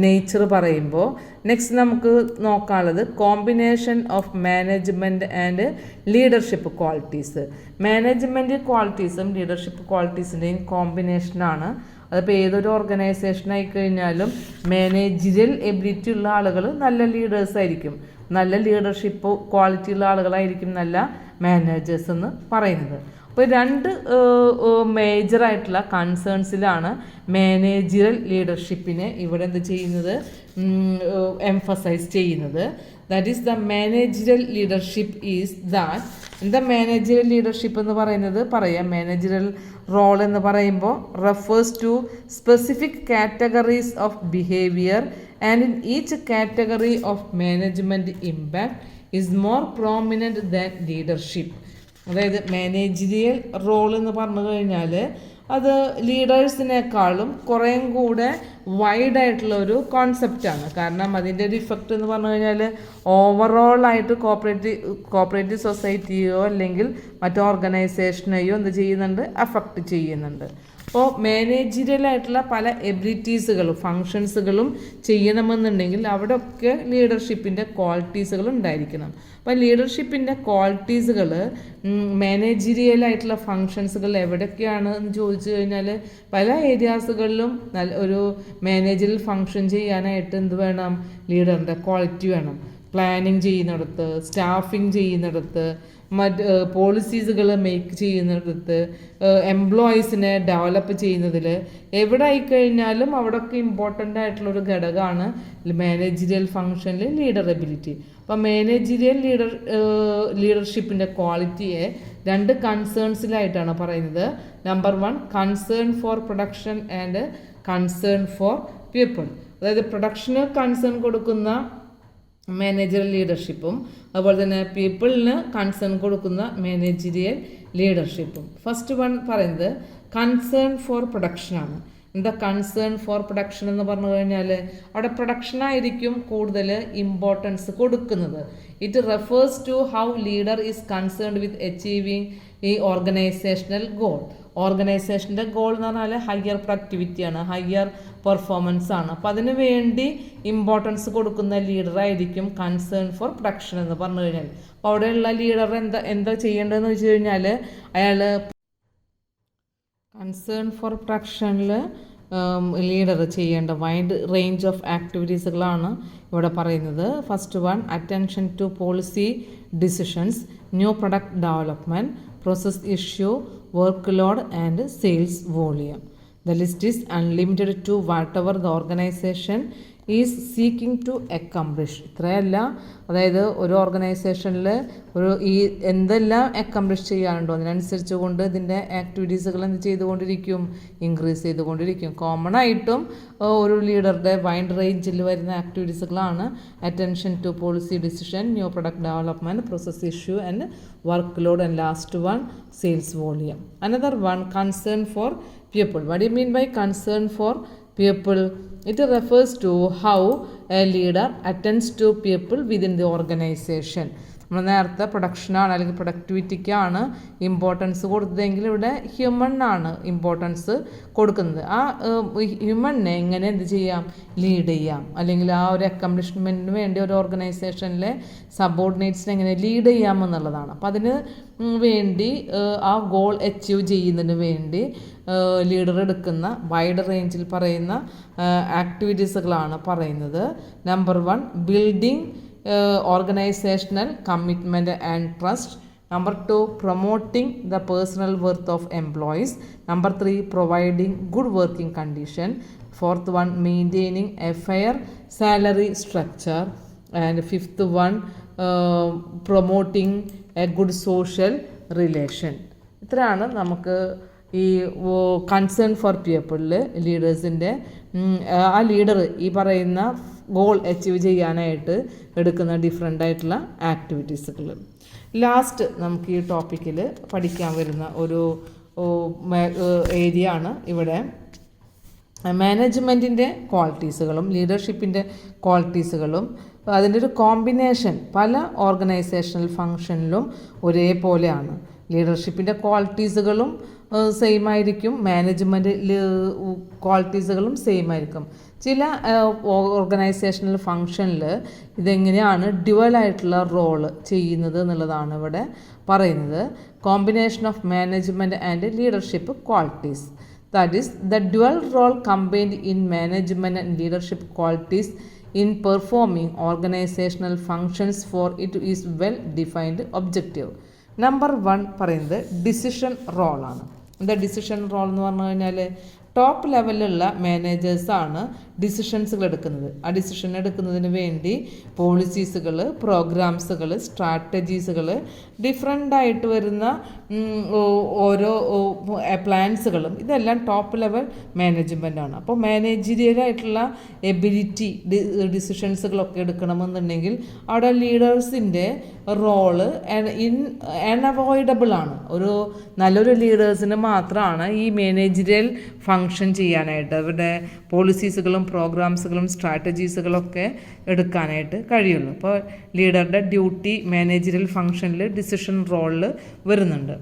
നേച്ചർ പറയുമ്പോൾ. നെക്സ്റ്റ് നമുക്ക് നോക്കാനുള്ളത് combination of management and leadership qualities. Management ക്വാളിറ്റീസും ലീഡർഷിപ്പ് ക്വാളിറ്റീസിൻ്റെയും കോമ്പിനേഷനാണ്. അതിപ്പോൾ ഏതൊരു ഓർഗനൈസേഷൻ ആയിക്കഴിഞ്ഞാലും മാനേജറിയൽ എബിലിറ്റി ഉള്ള ആളുകൾ നല്ല ലീഡേഴ്സ് ആയിരിക്കും, നല്ല ലീഡർഷിപ്പ് ക്വാളിറ്റി ഉള്ള ആളുകളായിരിക്കും നല്ല മാനേജേഴ്സ് എന്ന് പറയുന്നത്. അപ്പോൾ രണ്ട് മേജറായിട്ടുള്ള കൺസേൺസിലാണ് മാനേജറൽ ലീഡർഷിപ്പിനെ ഇവിടെ എന്ത് ചെയ്യുന്നത്, എംഫസൈസ് ചെയ്യുന്നത്. That is the managerial leadership is that. എന്താ മാനേജറൽ ലീഡർഷിപ്പ് എന്ന് പറയുന്നത്, പറയാം. മാനേജറൽ റോൾ എന്ന് പറയുമ്പോൾ refers to specific categories of behaviour and in each category of management impact is more prominent than leadership. അതായത് മാനേജറിയൽ റോൾ എന്ന് പറഞ്ഞു കഴിഞ്ഞാൽ അത് ലീഡേഴ്സിനേക്കാളും കുറേയും കൂടെ വൈഡായിട്ടുള്ള ഒരു കോൺസെപ്റ്റാണ്. കാരണം അതിൻ്റെ ഒരു ഇഫക്റ്റ് എന്ന് പറഞ്ഞു കഴിഞ്ഞാൽ ഓവറോളായിട്ട് കോപ്പറേറ്റീവ് സൊസൈറ്റിയോ അല്ലെങ്കിൽ മറ്റു ഓർഗനൈസേഷനെയോ എന്ത് ചെയ്യുന്നുണ്ട്, അഫക്റ്റ് ചെയ്യുന്നുണ്ട്. അപ്പോൾ മാനേജറിയലായിട്ടുള്ള പല എബിലിറ്റീസുകളും ഫങ്ഷൻസുകളും ചെയ്യണമെന്നുണ്ടെങ്കിൽ അവിടെയൊക്കെ ലീഡർഷിപ്പിൻ്റെ ക്വാളിറ്റീസുകൾ ഉണ്ടായിരിക്കണം. അപ്പോൾ ലീഡർഷിപ്പിൻ്റെ ക്വാളിറ്റീസുകൾ മാനേജറിയലായിട്ടുള്ള ഫങ്ഷൻസുകൾ എവിടെയൊക്കെയാണ് എന്ന് ചോദിച്ചു കഴിഞ്ഞാൽ പല ഏരിയാസുകളിലും ഒരു മാനേജറിയൽ ഫങ്ഷൻ ചെയ്യാനായിട്ട് എന്ത് വേണം, ലീഡറിൻ്റെ ക്വാളിറ്റി വേണം. പ്ലാനിങ് ചെയ്യുന്നിടത്ത്, സ്റ്റാഫിങ് ചെയ്യുന്നിടത്ത്, മറ്റ് പോളിസീസുകൾ മേക്ക് ചെയ്യുന്നിടത്ത്, എംപ്ലോയീസിനെ ഡെവലപ്പ് ചെയ്യുന്നതിൽ എവിടെ ആയിക്കഴിഞ്ഞാലും അവിടെയൊക്കെ ഇമ്പോർട്ടൻ്റ് ആയിട്ടുള്ളൊരു ഘടകമാണ് മാനേജറിയൽ ഫങ്ഷനിൽ ലീഡറബിലിറ്റി. അപ്പം മാനേജറിയൽ ലീഡർഷിപ്പിൻ്റെ ക്വാളിറ്റിയെ 2 കൺസേൺസിലായിട്ടാണ് പറയുന്നത്. Number 1 concern for production and concern for people. അതായത് പ്രൊഡക്ഷന് കൺസേൺ കൊടുക്കുന്ന മാനേജറിയൽ ലീഡർഷിപ്പും അതുപോലെ തന്നെ പീപ്പിളിന് കൺസേൺ കൊടുക്കുന്ന മാനേജറിയൽ ലീഡർഷിപ്പും. ഫസ്റ്റ് വൺ പറയുന്നത് കൺസേൺ ഫോർ പ്രൊഡക്ഷനാണ്. എന്താ കൺസേൺ ഫോർ പ്രൊഡക്ഷൻ എന്ന് പറഞ്ഞു കഴിഞ്ഞാൽ അവിടെ പ്രൊഡക്ഷനായിരിക്കും കൂടുതൽ ഇമ്പോർട്ടൻസ് കൊടുക്കുന്നത്. It refers to how leader is concerned with achieving ഈ ഓർഗനൈസേഷണൽ ഗോൾ. ഓർഗനൈസേഷൻ്റെ ഗോൾ എന്ന് പറഞ്ഞാൽ ഹയർ പ്രൊഡക്ടിവിറ്റിയാണ്, ഹയർ പെർഫോമൻസ് ആണ്. അപ്പോൾ അതിന് വേണ്ടി ഇമ്പോർട്ടൻസ് കൊടുക്കുന്ന ലീഡറായിരിക്കും കൺസേൺ ഫോർ പ്രൊഡക്ഷൻ എന്ന് പറഞ്ഞു കഴിഞ്ഞാൽ. അപ്പോൾ അവിടെയുള്ള ലീഡർ എന്താ ചെയ്യേണ്ടതെന്ന് വെച്ച് കഴിഞ്ഞാൽ അയാൾ കൺസേൺ ഫോർ പ്രൊഡക്ഷനിൽ ലീഡർ ചെയ്യേണ്ട വൈഡ് റേഞ്ച് ഓഫ് ആക്ടിവിറ്റീസുകളാണ് ഇവിടെ പറയുന്നത്. First one attention to policy decisions, new product development, process issue, work load and sales volume. The list is unlimited to whatever the organization is seeking to accomplish. ഇത്രയല്ല, അതായത് ഒരു ഓർഗനൈസേഷനിൽ ഈ എന്തെല്ലാം accomplish ചെയ്യാനുണ്ടോ അതിനനുസരിച്ച് കൊണ്ട് ഇതിൻ്റെ ആക്ടിവിറ്റീസുകൾ എന്ത് ചെയ്തുകൊണ്ടിരിക്കും, ഇൻക്രീസ് ചെയ്തുകൊണ്ടിരിക്കും. കോമൺ ആയിട്ടും ഒരു ലീഡറുടെ വൈഡ് റേഞ്ചിൽ വരുന്ന ആക്ടിവിറ്റീസുകളാണ് attention to policy decision, new product development, process issue and work load, and last one sales volume. Another one concern for people. What do you mean by concern for people? It refers to how a leader attends to people within the organization. നമ്മൾ നേരത്തെ പ്രൊഡക്ഷനാണ് അല്ലെങ്കിൽ പ്രൊഡക്ടിവിറ്റിക്കാണ് importance കൊടുത്തതെങ്കിൽ ഇവിടെ ഹ്യൂമണിനാണ് importance കൊടുക്കുന്നത്. ആ ഹ്യൂമണിനെ എങ്ങനെ എന്ത് ചെയ്യാം, lead ചെയ്യാം, അല്ലെങ്കിൽ ആ ഒരു അക്കംപ്ലിഷ്മെൻറ്റിന് വേണ്ടി ഒരു ഓർഗനൈസേഷനിലെ സബോർഡിനേറ്റ്സിനെ എങ്ങനെ ലീഡ് ചെയ്യാം എന്നുള്ളതാണ്. അപ്പം അതിന് വേണ്ടി ആ ഗോൾ അച്ചീവ് ചെയ്യുന്നതിന് വേണ്ടി ലീഡർ എടുക്കുന്ന വൈഡ് റേഞ്ചിൽ പറയുന്ന ആക്ടിവിറ്റീസുകളാണ് പറയുന്നത്. Number 1 building organizational commitment and trust. Number 2 promoting the personal worth of employees. Number 3 providing good working condition. Fourth one maintaining a fair salary structure. And fifth one promoting a good social relation. ഇത്രയാണ് നമുക്ക് ഈ concern for പീപ്പിളിൽ ലീഡേഴ്സിൻ്റെ ആ leader ഈ പറയുന്ന goal achieve ചെയ്യാനായിട്ട് എടുക്കുന്ന different ആയിട്ടുള്ള ആക്ടിവിറ്റീസുകൾ. Last നമുക്ക് ഈ ടോപ്പിക്കിൽ പഠിക്കാൻ വരുന്ന ഒരു ഏരിയ ആണ് ഇവിടെ മാനേജ്മെൻറ്റിൻ്റെ ക്വാളിറ്റീസുകളും ലീഡർഷിപ്പിൻ്റെ ക്വാളിറ്റീസുകളും അതിൻ്റെ ഒരു കോമ്പിനേഷൻ പല ഓർഗനൈസേഷണൽ ഫങ്ഷനിലും ഒരേപോലെയാണ്. ലീഡർഷിപ്പിൻ്റെ ക്വാളിറ്റീസുകളും സെയിം ആയിരിക്കും, മാനേജ്മെൻറ്റ് ക്വാളിറ്റീസുകളും സെയിം ആയിരിക്കും. ചില ഓർഗനൈസേഷണൽ ഫങ്ഷനിൽ ഇതെങ്ങനെയാണ് ഡ്യുവലായിട്ടുള്ള റോള് ചെയ്യുന്നത് എന്നുള്ളതാണ് ഇവിടെ പറയുന്നത്. Combination of management and leadership qualities, that is the dual role combined in management and leadership qualities in performing organizational functions for it is well defined objective. Number 1 പറയുന്നത് decision റോളാണ്. എന്താ decision role എന്ന് പറഞ്ഞു കഴിഞ്ഞാൽ top ലെവലിലുള്ള മാനേജേഴ്സാണ് ഡിസിഷൻസുകൾ എടുക്കുന്നത്. ആ decision എടുക്കുന്നതിന് വേണ്ടി പോളിസീസുകൾ, പ്രോഗ്രാംസുകൾ, സ്ട്രാറ്റജീസുകൾ, ഡിഫറെൻ്റ് ആയിട്ട് വരുന്ന ഓരോ പ്ലാൻസുകളും ഇതെല്ലാം ടോപ്പ് ലെവൽ മാനേജ്മെൻറ്റാണ്. അപ്പോൾ മാനേജീരിയലായിട്ടുള്ള എബിലിറ്റി ഡിസിഷൻസുകളൊക്കെ എടുക്കണമെന്നുണ്ടെങ്കിൽ അവിടെ ലീഡേഴ്സിൻ്റെ റോള് അൺഅവോയ്ഡബിൾ ആണ്. നല്ലൊരു ലീഡേഴ്സിന് മാത്രമാണ് ഈ മാനേജറിയൽ ഫങ്ഷൻ ചെയ്യാനായിട്ട് അവരുടെ പോളിസീസുകളും പ്രോഗ്രാംസുകളും സ്ട്രാറ്റജീസുകളൊക്കെ എടുക്കാനായിട്ട് കഴിയുള്ളൂ. അപ്പോൾ ലീഡറുടെ ഡ്യൂട്ടി മാനേജറിയൽ ഫങ്ഷനിൽ ഡിസിഷൻ റോളിൽ വരുന്നുണ്ട്.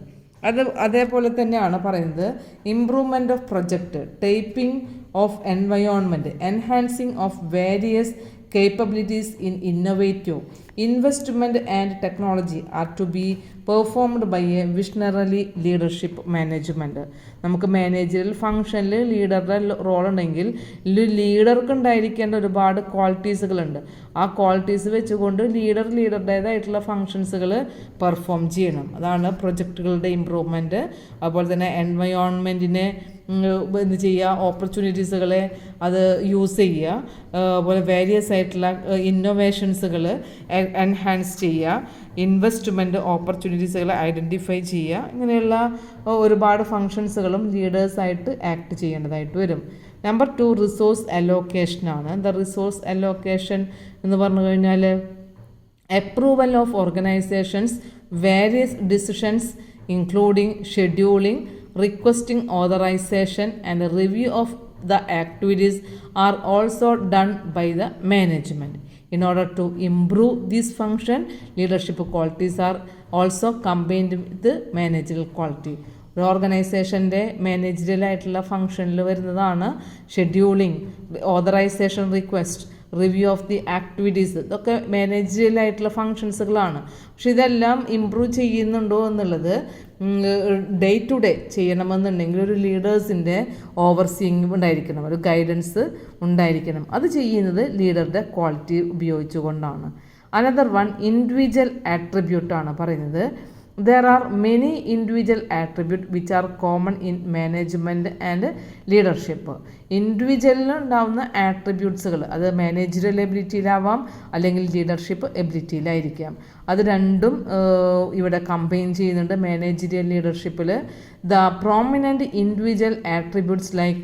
അതേപോലെ തന്നെയാണ് പറയുന്നത് improvement of project, typing of environment, enhancing of various capabilities in innovative investment and technology are to be performed by a visionary leadership management. നമുക്ക് മാനേജറിയൽ ഫങ്ഷനിൽ ലീഡറുടെ റോൾ ഉണ്ടെങ്കിൽ ലീഡർക്ക് ഉണ്ടായിരിക്കേണ്ട ഒരുപാട് ക്വാളിറ്റീസുകളുണ്ട്. ആ ക്വാളിറ്റീസ് വെച്ചുകൊണ്ട് ലീഡറുടേതായിട്ടുള്ള ഫങ്ഷൻസുകൾ പെർഫോം ചെയ്യണം. അതാണ് പ്രൊജക്റ്റുകളുടെ ഇമ്പ്രൂവ്മെൻറ്റ്. അതുപോലെ തന്നെ എൻവയോൺമെൻറ്റിനെ എന്ത് ചെയ്യുക, ഓപ്പർച്യൂണിറ്റീസുകളെ അത് യൂസ് ചെയ്യുക, അതുപോലെ വേരിയസ് ആയിട്ടുള്ള ഇന്നോവേഷൻസുകൾ എൻഹാൻസ് ചെയ്യുക, ഇൻവെസ്റ്റ്മെൻറ്റ് ഓപ്പർച്യൂണിറ്റീസുകളെ ഐഡൻറ്റിഫൈ ചെയ്യുക. ഇങ്ങനെയുള്ള ഒരുപാട് ഫങ്ഷൻസുകളും ലീഡേഴ്സായിട്ട് ആക്ട് ചെയ്യേണ്ടതായിട്ട് വരും. നമ്പർ 2 റിസോഴ്സ് അലോക്കേഷനാണ്. ദ റിസോഴ്സ് അലോക്കേഷൻ എന്ന് പറഞ്ഞു കഴിഞ്ഞാൽ approval of organisations various decisions including scheduling, requesting authorization and review of the activities are also done by the management. In order to improve this function, leadership qualities are also combined with the managerial quality. ഒരു ഓർഗനൈസേഷൻ്റെ മാനേജറിയലായിട്ടുള്ള ഫങ്ഷനിൽ വരുന്നതാണ് scheduling, authorisation request, review of the activities. ഇതൊക്കെ മാനേജറിയലായിട്ടുള്ള ഫങ്ഷൻസുകളാണ്. പക്ഷെ ഇതെല്ലാം improve ചെയ്യുന്നുണ്ടോ എന്നുള്ളത് ഡേ ടു ഡേ ചെയ്യണമെന്നുണ്ടെങ്കിൽ ഒരു ലീഡേഴ്സിൻ്റെ ഓവർസീയിങ് ഉണ്ടായിരിക്കണം, ഒരു ഗൈഡൻസ് ഉണ്ടായിരിക്കണം. അത് ചെയ്യുന്നത് ലീഡറുടെ ക്വാളിറ്റി ഉപയോഗിച്ചുകൊണ്ടാണ്. അനദർ വൺ ഇൻഡിവിജ്വൽ ആട്രിബ്യൂട്ടാണ് പറയുന്നത്. There are many individual attributes which are common in management and leadership. ഇൻഡിവിജ്വലിന് ഉണ്ടാവുന്ന ആട്രിബ്യൂട്ട്സുകൾ അത് മാനേജറിയൽ എബിലിറ്റിയിലാവാം അല്ലെങ്കിൽ ലീഡർഷിപ്പ് എബിലിറ്റിയിലായിരിക്കാം. അത് രണ്ടും ഇവിടെ കമ്പൈൻ ചെയ്യുന്നുണ്ട് മാനേജറിയൽ ലീഡർഷിപ്പിൽ. The prominent individual attributes like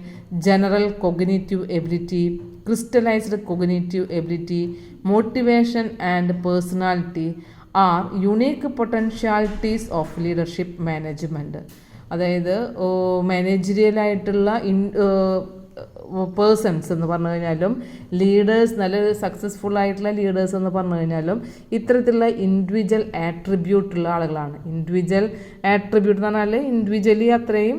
general cognitive ability, crystallised cognitive ability, motivation and personality are unique potentialities of leadership management. അതായത് മാനേജറിയലായിട്ടുള്ള പേഴ്സൺസ് എന്ന് പറഞ്ഞു കഴിഞ്ഞാലും ലീഡേഴ്സ്, നല്ല സക്സസ്ഫുൾ ആയിട്ടുള്ള ലീഡേഴ്സ് എന്ന് പറഞ്ഞു കഴിഞ്ഞാലും ഇത്തരത്തിലുള്ള ഇൻഡിവിജ്വൽ ആട്രിബ്യൂട്ടുള്ള ആളുകളാണ്. ഇൻഡിവിജ്വൽ ആട്രിബ്യൂട്ട് എന്ന് പറഞ്ഞാൽ ഇൻഡിവിജ്വലി അത്രയും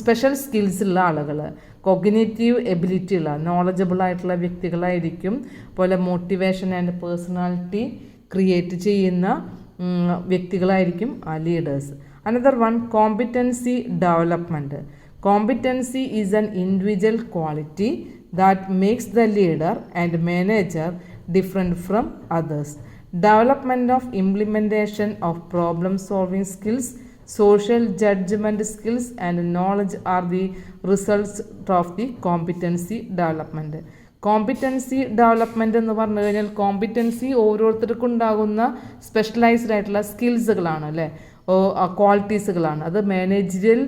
സ്പെഷ്യൽ സ്കിൽസ് ഉള്ള ആളുകൾ, കൊഗ്നിറ്റീവ് എബിലിറ്റി ഉള്ള നോളജബിൾ ആയിട്ടുള്ള വ്യക്തികളായിരിക്കും. അതുപോലെ മോട്ടിവേഷൻ ആൻഡ് പേഴ്സണാലിറ്റി ക്രിയേറ്റ് ചെയ്യുന്ന വ്യക്തികളായിരിക്കും ആ leaders. Another one competency development. Competency is an individual quality that makes the leader and manager different from others. Development of implementation of problem solving skills, social judgment skills and knowledge are the results of the competency development. Competency development എന്ന് പറഞ്ഞു കഴിഞ്ഞാൽ competency ഓരോരുത്തർക്കും ഉണ്ടാകുന്ന specialised ആയിട്ടുള്ള സ്കിൽസുകളാണ് അല്ലേ, ക്വാളിറ്റീസുകളാണ്. അത് managerial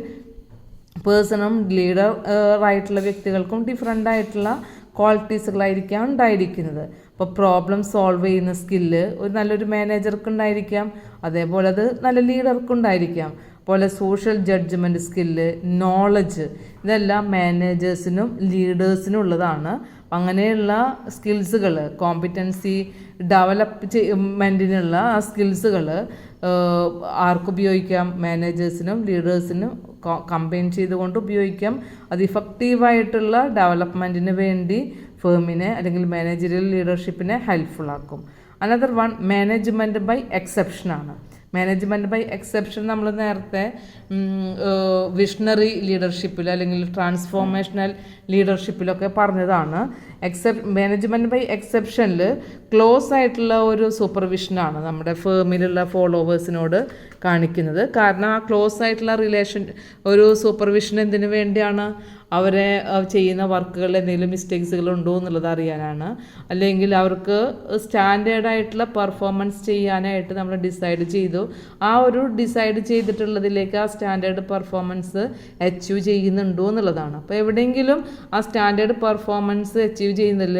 പേഴ്സണും ലീഡറായിട്ടുള്ള വ്യക്തികൾക്കും different ആയിട്ടുള്ള ക്വാളിറ്റീസുകളായിരിക്കാം ഉണ്ടായിരിക്കുന്നത്. അപ്പോൾ പ്രോബ്ലം സോൾവ് ചെയ്യുന്ന സ്കില്ല് ഒരു നല്ലൊരു മാനേജർക്ക് ഉണ്ടായിരിക്കാം, അതേപോലെ അത് നല്ല ലീഡർക്കും ഉണ്ടായിരിക്കാം. പോലെ സോഷ്യൽ ജഡ്ജ്മെൻറ്റ് സ്കില്ല്, നോളജ്, ഇതെല്ലാം മാനേജേഴ്സിനും ലീഡേഴ്സിനും ഉള്ളതാണ്. അങ്ങനെയുള്ള സ്കിൽസുകൾ, കോമ്പിറ്റൻസി ഡെവലപ്മെൻറ്റിനുള്ള ആ സ്കിൽസുകൾ ആർക്കുപയോഗിക്കാം? മാനേജേഴ്സിനും ലീഡേഴ്സിനും കമ്പൈൻ ചെയ്തുകൊണ്ട് ഉപയോഗിക്കാം. അത് ഇഫക്റ്റീവായിട്ടുള്ള ഡെവലപ്മെൻറ്റിന് വേണ്ടി ഫേമിനെ അല്ലെങ്കിൽ മാനേജറിയൽ ലീഡർഷിപ്പിനെ ഹെൽപ്ഫുള്ളാക്കും. അനദർ വൺ മാനേജ്മെൻറ്റ് ബൈ എക്സെപ്ഷനാണ്. മാനേജ്മെൻറ്റ് ബൈ എക്സെപ്ഷൻ നമ്മൾ നേരത്തെ വിഷണറി ലീഡർഷിപ്പിൽ അല്ലെങ്കിൽ ട്രാൻസ്ഫോർമേഷണൽ ലീഡർഷിപ്പിലൊക്കെ പറഞ്ഞതാണ്. മാനേജ്മെൻറ്റ് ബൈ എക്സെപ്ഷനിൽ ക്ലോസ് ആയിട്ടുള്ള ഒരു സൂപ്പർവിഷനാണ് നമ്മുടെ ഫേമിലുള്ള ഫോളോവേഴ്സിനോട് കാണിക്കുന്നത്. കാരണം ആ ക്ലോസ് ആയിട്ടുള്ള റിലേഷൻ ഒരു സൂപ്പർവിഷൻ എന്തിനു വേണ്ടിയാണ്? അവരെ ചെയ്യുന്ന വർക്കുകളിൽ എന്തെങ്കിലും മിസ്റ്റേക്സുകൾ ഉണ്ടോ എന്നുള്ളത് അറിയാനാണ്. അല്ലെങ്കിൽ അവർക്ക് സ്റ്റാൻഡേർഡായിട്ടുള്ള പെർഫോമൻസ് ചെയ്യാനായിട്ട് നമ്മൾ ഡിസൈഡ് ചെയ്തു. ആ ഒരു ഡിസൈഡ് ചെയ്തിട്ടുള്ളതിലേക്ക് ആ സ്റ്റാൻഡേർഡ് പെർഫോമൻസ് അച്ചീവ് ചെയ്യുന്നുണ്ടോ എന്നുള്ളതാണ്. അപ്പോൾ എവിടെയെങ്കിലും ആ സ്റ്റാൻഡേർഡ് പെർഫോമൻസ് അച്ചീവ് ചെയ്യുന്നതിൽ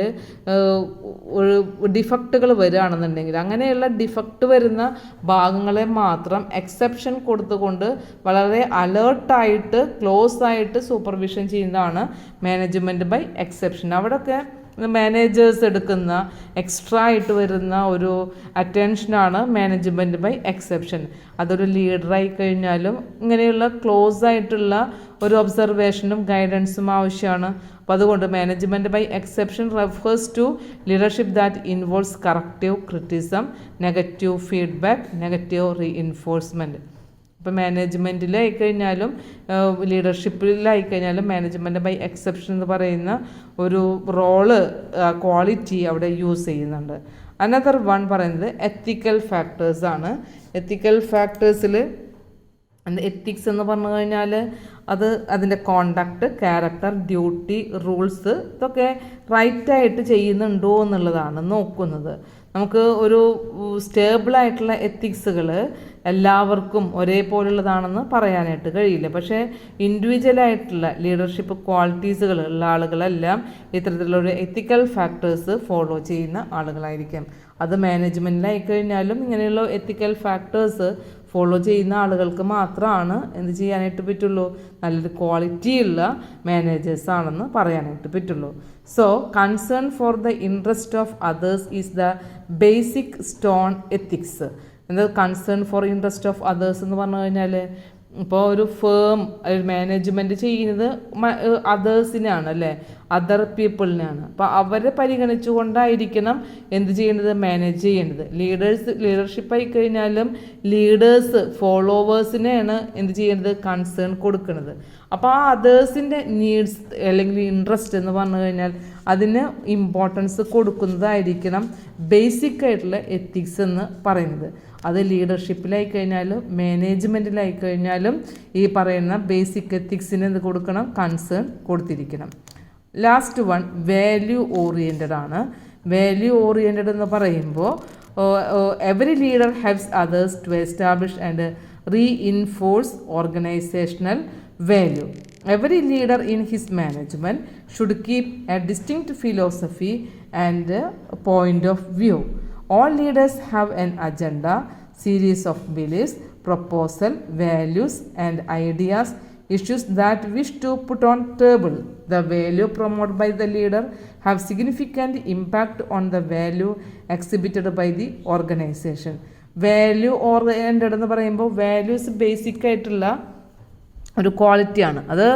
ഡിഫക്റ്റുകൾ വരികയാണെന്നുണ്ടെങ്കിൽ അങ്ങനെയുള്ള ഡിഫക്റ്റ് വരുന്ന ഭാഗങ്ങളെ മാത്രം എക്സെപ്ഷൻ കൊടുത്തുകൊണ്ട് വളരെ അലേർട്ടായിട്ട് ക്ലോസ് ആയിട്ട് സൂപ്പർവിഷൻ ചെയ്യുന്നതാണ് മാനേജ്മെൻറ്റ് ബൈ എക്സെപ്ഷൻ. അവിടെയൊക്കെ മാനേജേഴ്സ് എടുക്കുന്ന എക്സ്ട്രാ ആയിട്ട് വരുന്ന ഒരു അറ്റൻഷനാണ് മാനേജ്മെൻറ്റ് ബൈ എക്സെപ്ഷൻ. അതൊരു ലീഡറായി കഴിഞ്ഞാലും ഇങ്ങനെയുള്ള ക്ലോസ് ആയിട്ടുള്ള ഒരു ഒബ്സർവേഷനും ഗൈഡൻസും ആവശ്യമാണ്. അപ്പോൾ അതുകൊണ്ട് management by exception refers to leadership that involves corrective criticism, negative feedback, negative reinforcement. ഇപ്പോൾ മാനേജ്മെൻറ്റിലായിക്കഴിഞ്ഞാലും ലീഡർഷിപ്പിലായിക്കഴിഞ്ഞാലും മാനേജ്മെൻറ്റ് ബൈ എക്സെപ്ഷൻ എന്ന് പറയുന്ന ഒരു റോള് ക്വാളിറ്റി അവിടെ യൂസ് ചെയ്യുന്നുണ്ട്. അനദർ വൺ പറയുന്നത് എത്തിക്കൽ ഫാക്ടേഴ്സാണ്. എത്തിക്കൽ ഫാക്ടേഴ്സിൽ എത്തിക്സ് എന്ന് പറഞ്ഞു കഴിഞ്ഞാൽ അതിൻ്റെ കോണ്ടക്റ്റ്, ക്യാരക്ടർ, ഡ്യൂട്ടി, റൂൾസ് ഇതൊക്കെ റൈറ്റായിട്ട് ചെയ്യുന്നുണ്ടോ എന്നുള്ളതാണ് നോക്കുന്നത്. നമുക്ക് ഒരു സ്റ്റേബിളായിട്ടുള്ള എത്തിക്സുകൾ എല്ലാവർക്കും ഒരേപോലുള്ളതാണെന്ന് പറയാനായിട്ട് കഴിയില്ല. പക്ഷേ ഇൻഡിവിജ്വലായിട്ടുള്ള ലീഡർഷിപ്പ് ക്വാളിറ്റീസുകൾ ഉള്ള ആളുകളെല്ലാം ഇത്തരത്തിലുള്ള എത്തിക്കൽ ഫാക്ടേഴ്സ് ഫോളോ ചെയ്യുന്ന ആളുകളായിരിക്കും. അത് മാനേജ്മെൻറ്റിലായി കഴിഞ്ഞാലും ഇങ്ങനെയുള്ള എത്തിക്കൽ ഫാക്ടേഴ്സ് ഫോളോ ചെയ്യുന്ന ആളുകൾക്ക് മാത്രമാണ് എന്ത് ചെയ്യാനായിട്ട് പറ്റുള്ളൂ, നല്ലൊരു ക്വാളിറ്റിയുള്ള മാനേജേഴ്സ് ആണെന്ന് പറയാനായിട്ട് പറ്റുള്ളൂ. So concern for the interest of others is the basic stone ethics. എന്താ concern for interest of others എന്ന് പറഞ്ഞു കഴിഞ്ഞാൽ ഇപ്പോൾ ഒരു ഫേം മാനേജ്മെൻറ്റ് ചെയ്യുന്നത് അതേഴ്സിനാണ് അല്ലേ, അതർ പീപ്പിളിനാണ്. അപ്പോൾ അവരെ പരിഗണിച്ചുകൊണ്ടായിരിക്കണം എന്ത് ചെയ്യേണ്ടത്, മാനേജ് ചെയ്യേണ്ടത്. ലീഡർഷിപ്പായി കഴിഞ്ഞാലും ലീഡേഴ്സ് ഫോളോവേഴ്സിനെയാണ് എന്ത് ചെയ്യേണ്ടത്, കൺസേൺ കൊടുക്കുന്നത്. അപ്പോൾ ആ അതേഴ്സിൻ്റെ നീഡ്സ് അല്ലെങ്കിൽ ഇൻട്രസ്റ്റ് എന്ന് പറഞ്ഞു കഴിഞ്ഞാൽ അതിന് ഇമ്പോർട്ടൻസ് കൊടുക്കുന്നതായിരിക്കണം ബേസിക് ആയിട്ടുള്ള എത്തിക്സ് എന്ന് പറയുന്നത്. അത് ലീഡർഷിപ്പിലായി കഴിഞ്ഞാലും മാനേജ്മെൻറ്റിലായി കഴിഞ്ഞാലും ഈ പറയുന്ന ബേസിക് എത്തിക്സിന് എന്ത് കൊടുക്കണം, കൺസേൺ കൊടുത്തിരിക്കണം. ലാസ്റ്റ് വൺ വാല്യൂ ഓറിയൻറ്റഡ് ആണ്. വാല്യൂ ഓറിയൻറ്റഡ് എന്ന് പറയുമ്പോൾ every leader haves others to establish and reinforce organisational value. Every leader in his management should keep a distinct philosophy and point of view. All leaders have an agenda, series of beliefs, proposal, values and ideas, issues that wish to put on table. The value promoted by the leader have significant impact on the value exhibited by the organization. Value oriented എന്ന് പറയുമ്പോൾ values basic ആയിട്ടുള്ള ഒരു ക്വാളിറ്റിയാണ്. അത്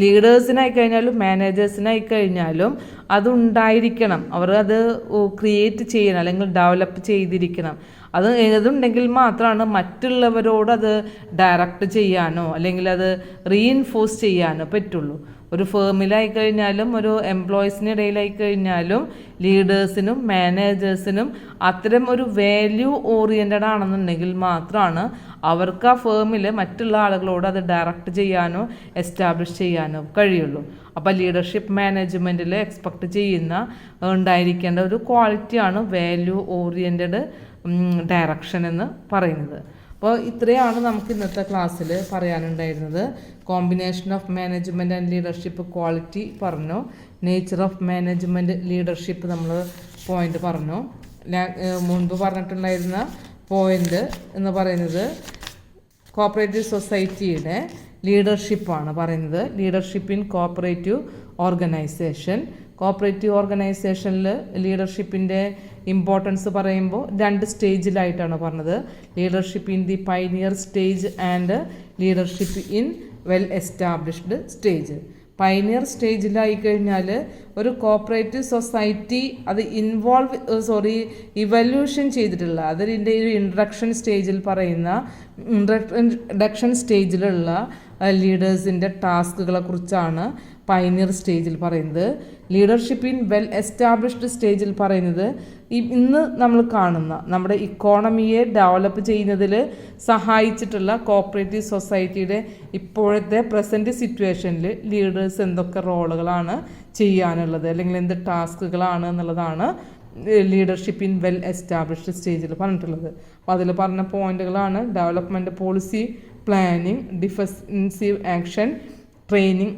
ലീഡേഴ്സിനായി കഴിഞ്ഞാലും മാനേജേഴ്സിനായി കഴിഞ്ഞാലും അതുണ്ടായിരിക്കണം. അവർ അത് create ചെയ്യണം അല്ലെങ്കിൽ ഡെവലപ്പ് ചെയ്തിരിക്കണം. അതുണ്ടെങ്കിൽ മാത്രമാണ് മറ്റുള്ളവരോട് അത് ഡയറക്റ്റ് ചെയ്യാനോ അല്ലെങ്കിൽ അത് റീഇൻഫോഴ്സ് ചെയ്യാനോ പറ്റുള്ളൂ. ഒരു ഫേമിലായി കഴിഞ്ഞാലും ഒരു എംപ്ലോയീസിന് ഇടയിലായി കഴിഞ്ഞാലും ലീഡേഴ്സിനും മാനേജേഴ്സിനും അത്തരം ഒരു വാല്യൂ ഓറിയൻറ്റഡ് ആണെന്നുണ്ടെങ്കിൽ മാത്രമാണ് അവർക്ക് ആ ഫേമിൽ മറ്റുള്ള ആളുകളോട് അത് ഡയറക്റ്റ് ചെയ്യാനോ എസ്റ്റാബ്ലിഷ് ചെയ്യാനോ കഴിയുള്ളൂ. അപ്പോൾ ലീഡർഷിപ്പ് മാനേജ്മെൻറ്റിൽ എക്സ്പെക്റ്റ് ചെയ്യുന്ന ഉണ്ടായിരിക്കേണ്ട ഒരു ക്വാളിറ്റിയാണ് വാല്യൂ ഓറിയൻറ്റഡ് ഡയറക്ഷൻ എന്ന് പറയുന്നത്. അപ്പോൾ ഇത്രയാണ് നമുക്ക് ഇന്നത്തെ ക്ലാസ്സിൽ പറയാനുണ്ടായിരുന്നത്. Combination of management and leadership quality പറഞ്ഞു, നേച്ചർ ഓഫ് മാനേജ്മെൻറ്റ് ലീഡർഷിപ്പ് നമ്മൾ പോയിൻ്റ് പറഞ്ഞു. മുൻപ് പറഞ്ഞിട്ടുണ്ടായിരുന്ന പോയിൻ്റ് എന്ന് പറയുന്നത് കോപ്പറേറ്റീവ് സൊസൈറ്റിയുടെ ലീഡർഷിപ്പാണ് പറയുന്നത്. Leadership in cooperative organisation. Cooperative ഓർഗനൈസേഷനിൽ ലീഡർഷിപ്പിൻ്റെ ഇമ്പോർട്ടൻസ് പറയുമ്പോൾ 2 സ്റ്റേജിലായിട്ടാണ് പറഞ്ഞത്. Leadership in the pioneer stage and leadership in well established stage. Pioneer സ്റ്റേജിലായി കഴിഞ്ഞാൽ ഒരു കോപ്പറേറ്റീവ് സൊസൈറ്റി അത് ഇവല്യൂഷൻ ചെയ്തിട്ടുള്ള അതിൻ്റെ ഒരു ഇൻട്രഡക്ഷൻ സ്റ്റേജിൽ പറയുന്ന ഇൻട്രഡക്ഷൻ സ്റ്റേജിലുള്ള ലീഡേഴ്സിൻ്റെ ടാസ്കുകളെ കുറിച്ചാണ് പൈനിയർ സ്റ്റേജിൽ പറയുന്നത്. ലീഡർഷിപ്പ് ഇൻ വെൽ എസ്റ്റാബ്ലിഷ്ഡ് സ്റ്റേജിൽ പറയുന്നത് ഇന്ന് നമ്മൾ കാണുന്ന നമ്മുടെ ഇക്കോണമിയെ ഡെവലപ്പ് ചെയ്യുന്നതിൽ സഹായിച്ചിട്ടുള്ള കോപ്പറേറ്റീവ് സൊസൈറ്റിയുടെ ഇപ്പോഴത്തെ പ്രസൻറ്റ് സിറ്റുവേഷനിൽ ലീഡേഴ്സ് എന്തൊക്കെ റോളുകളാണ് ചെയ്യാനുള്ളത്, അല്ലെങ്കിൽ എന്ത് ടാസ്കുകളാണ് എന്നുള്ളതാണ് ലീഡർഷിപ്പ് ഇൻ വെൽ എസ്റ്റാബ്ലിഷ്ഡ് സ്റ്റേജിൽ പറഞ്ഞിട്ടുള്ളത്. അപ്പോൾ അതിൽ പറഞ്ഞ പോയിന്റുകളാണ് development policy, planning, defensive action, training,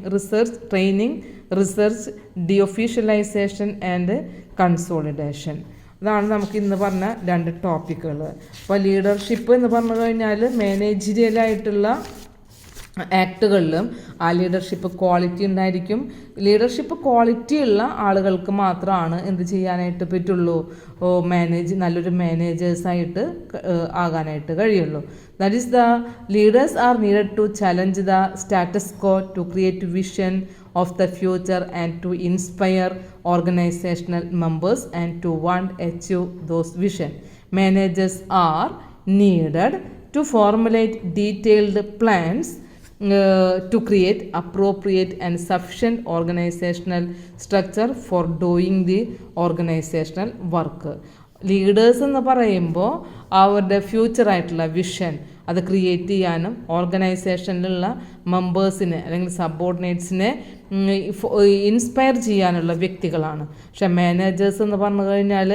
research, deofficialisation and consolidation. അതാണ് നമുക്ക് ഇന്ന് പറഞ്ഞ 2 ടോപ്പിക്കുകൾ. അപ്പോൾ ലീഡർഷിപ്പ് എന്ന് പറഞ്ഞു കഴിഞ്ഞാൽ മാനേജറിയലായിട്ടുള്ള ആക്ടുകളിലും ആ ലീഡർഷിപ്പ് ക്വാളിറ്റി ഉണ്ടായിരിക്കും. ലീഡർഷിപ്പ് ക്വാളിറ്റി ഉള്ള ആളുകൾക്ക് മാത്രമാണ് എന്ത് ചെയ്യാനായിട്ട് പറ്റുള്ളൂ, നല്ലൊരു മാനേജേഴ്സായിട്ട് ആകാനായിട്ട് കഴിയുള്ളൂ. That is the leaders are needed to challenge the status quo, to create vision of the future and to inspire organizational members and to achieve those vision. Managers are needed to formulate detailed plans to create appropriate and sufficient organizational structure for doing the organizational work. Leaders എന്ന് പറയുമ്പോൾ അവരുടെ ഫ്യൂച്ചറായിട്ടുള്ള vision അത് create ചെയ്യാനും ഓർഗനൈസേഷനിലുള്ള മെമ്പേഴ്സിനെ അല്ലെങ്കിൽ സബോർഡിനേറ്റ്സിനെ inspire ചെയ്യാനുള്ള വ്യക്തികളാണ്. പക്ഷെ managers എന്ന് പറഞ്ഞു കഴിഞ്ഞാൽ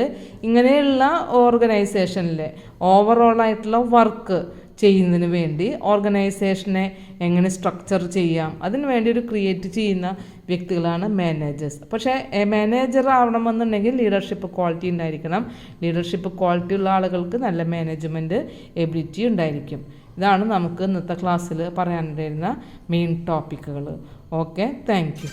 ഇങ്ങനെയുള്ള ഓർഗനൈസേഷനിലെ ഓവറോളായിട്ടുള്ള വർക്ക് ചെയ്യുന്നതിന് വേണ്ടി ഓർഗനൈസേഷനെ എങ്ങനെ സ്ട്രക്ചർ ചെയ്യാം അതിന് വേണ്ടി ഒരു ക്രിയേറ്റ് ചെയ്യുന്ന വ്യക്തികളാണ് മാനേജേഴ്സ്. പക്ഷേ മാനേജർ ആവണമെന്നുണ്ടെങ്കിൽ ലീഡർഷിപ്പ് ക്വാളിറ്റി ഉണ്ടായിരിക്കണം. ലീഡർഷിപ്പ് ക്വാളിറ്റി ഉള്ള ആളുകൾക്ക് നല്ല മാനേജ്മെൻറ്റ് എബിലിറ്റി ഉണ്ടായിരിക്കും. ഇതാണ് നമുക്ക് ഇന്നത്തെ ക്ലാസ്സിൽ പറയാനുണ്ടായിരുന്ന മെയിൻ ടോപ്പിക്കുകൾ. Okay, thank U.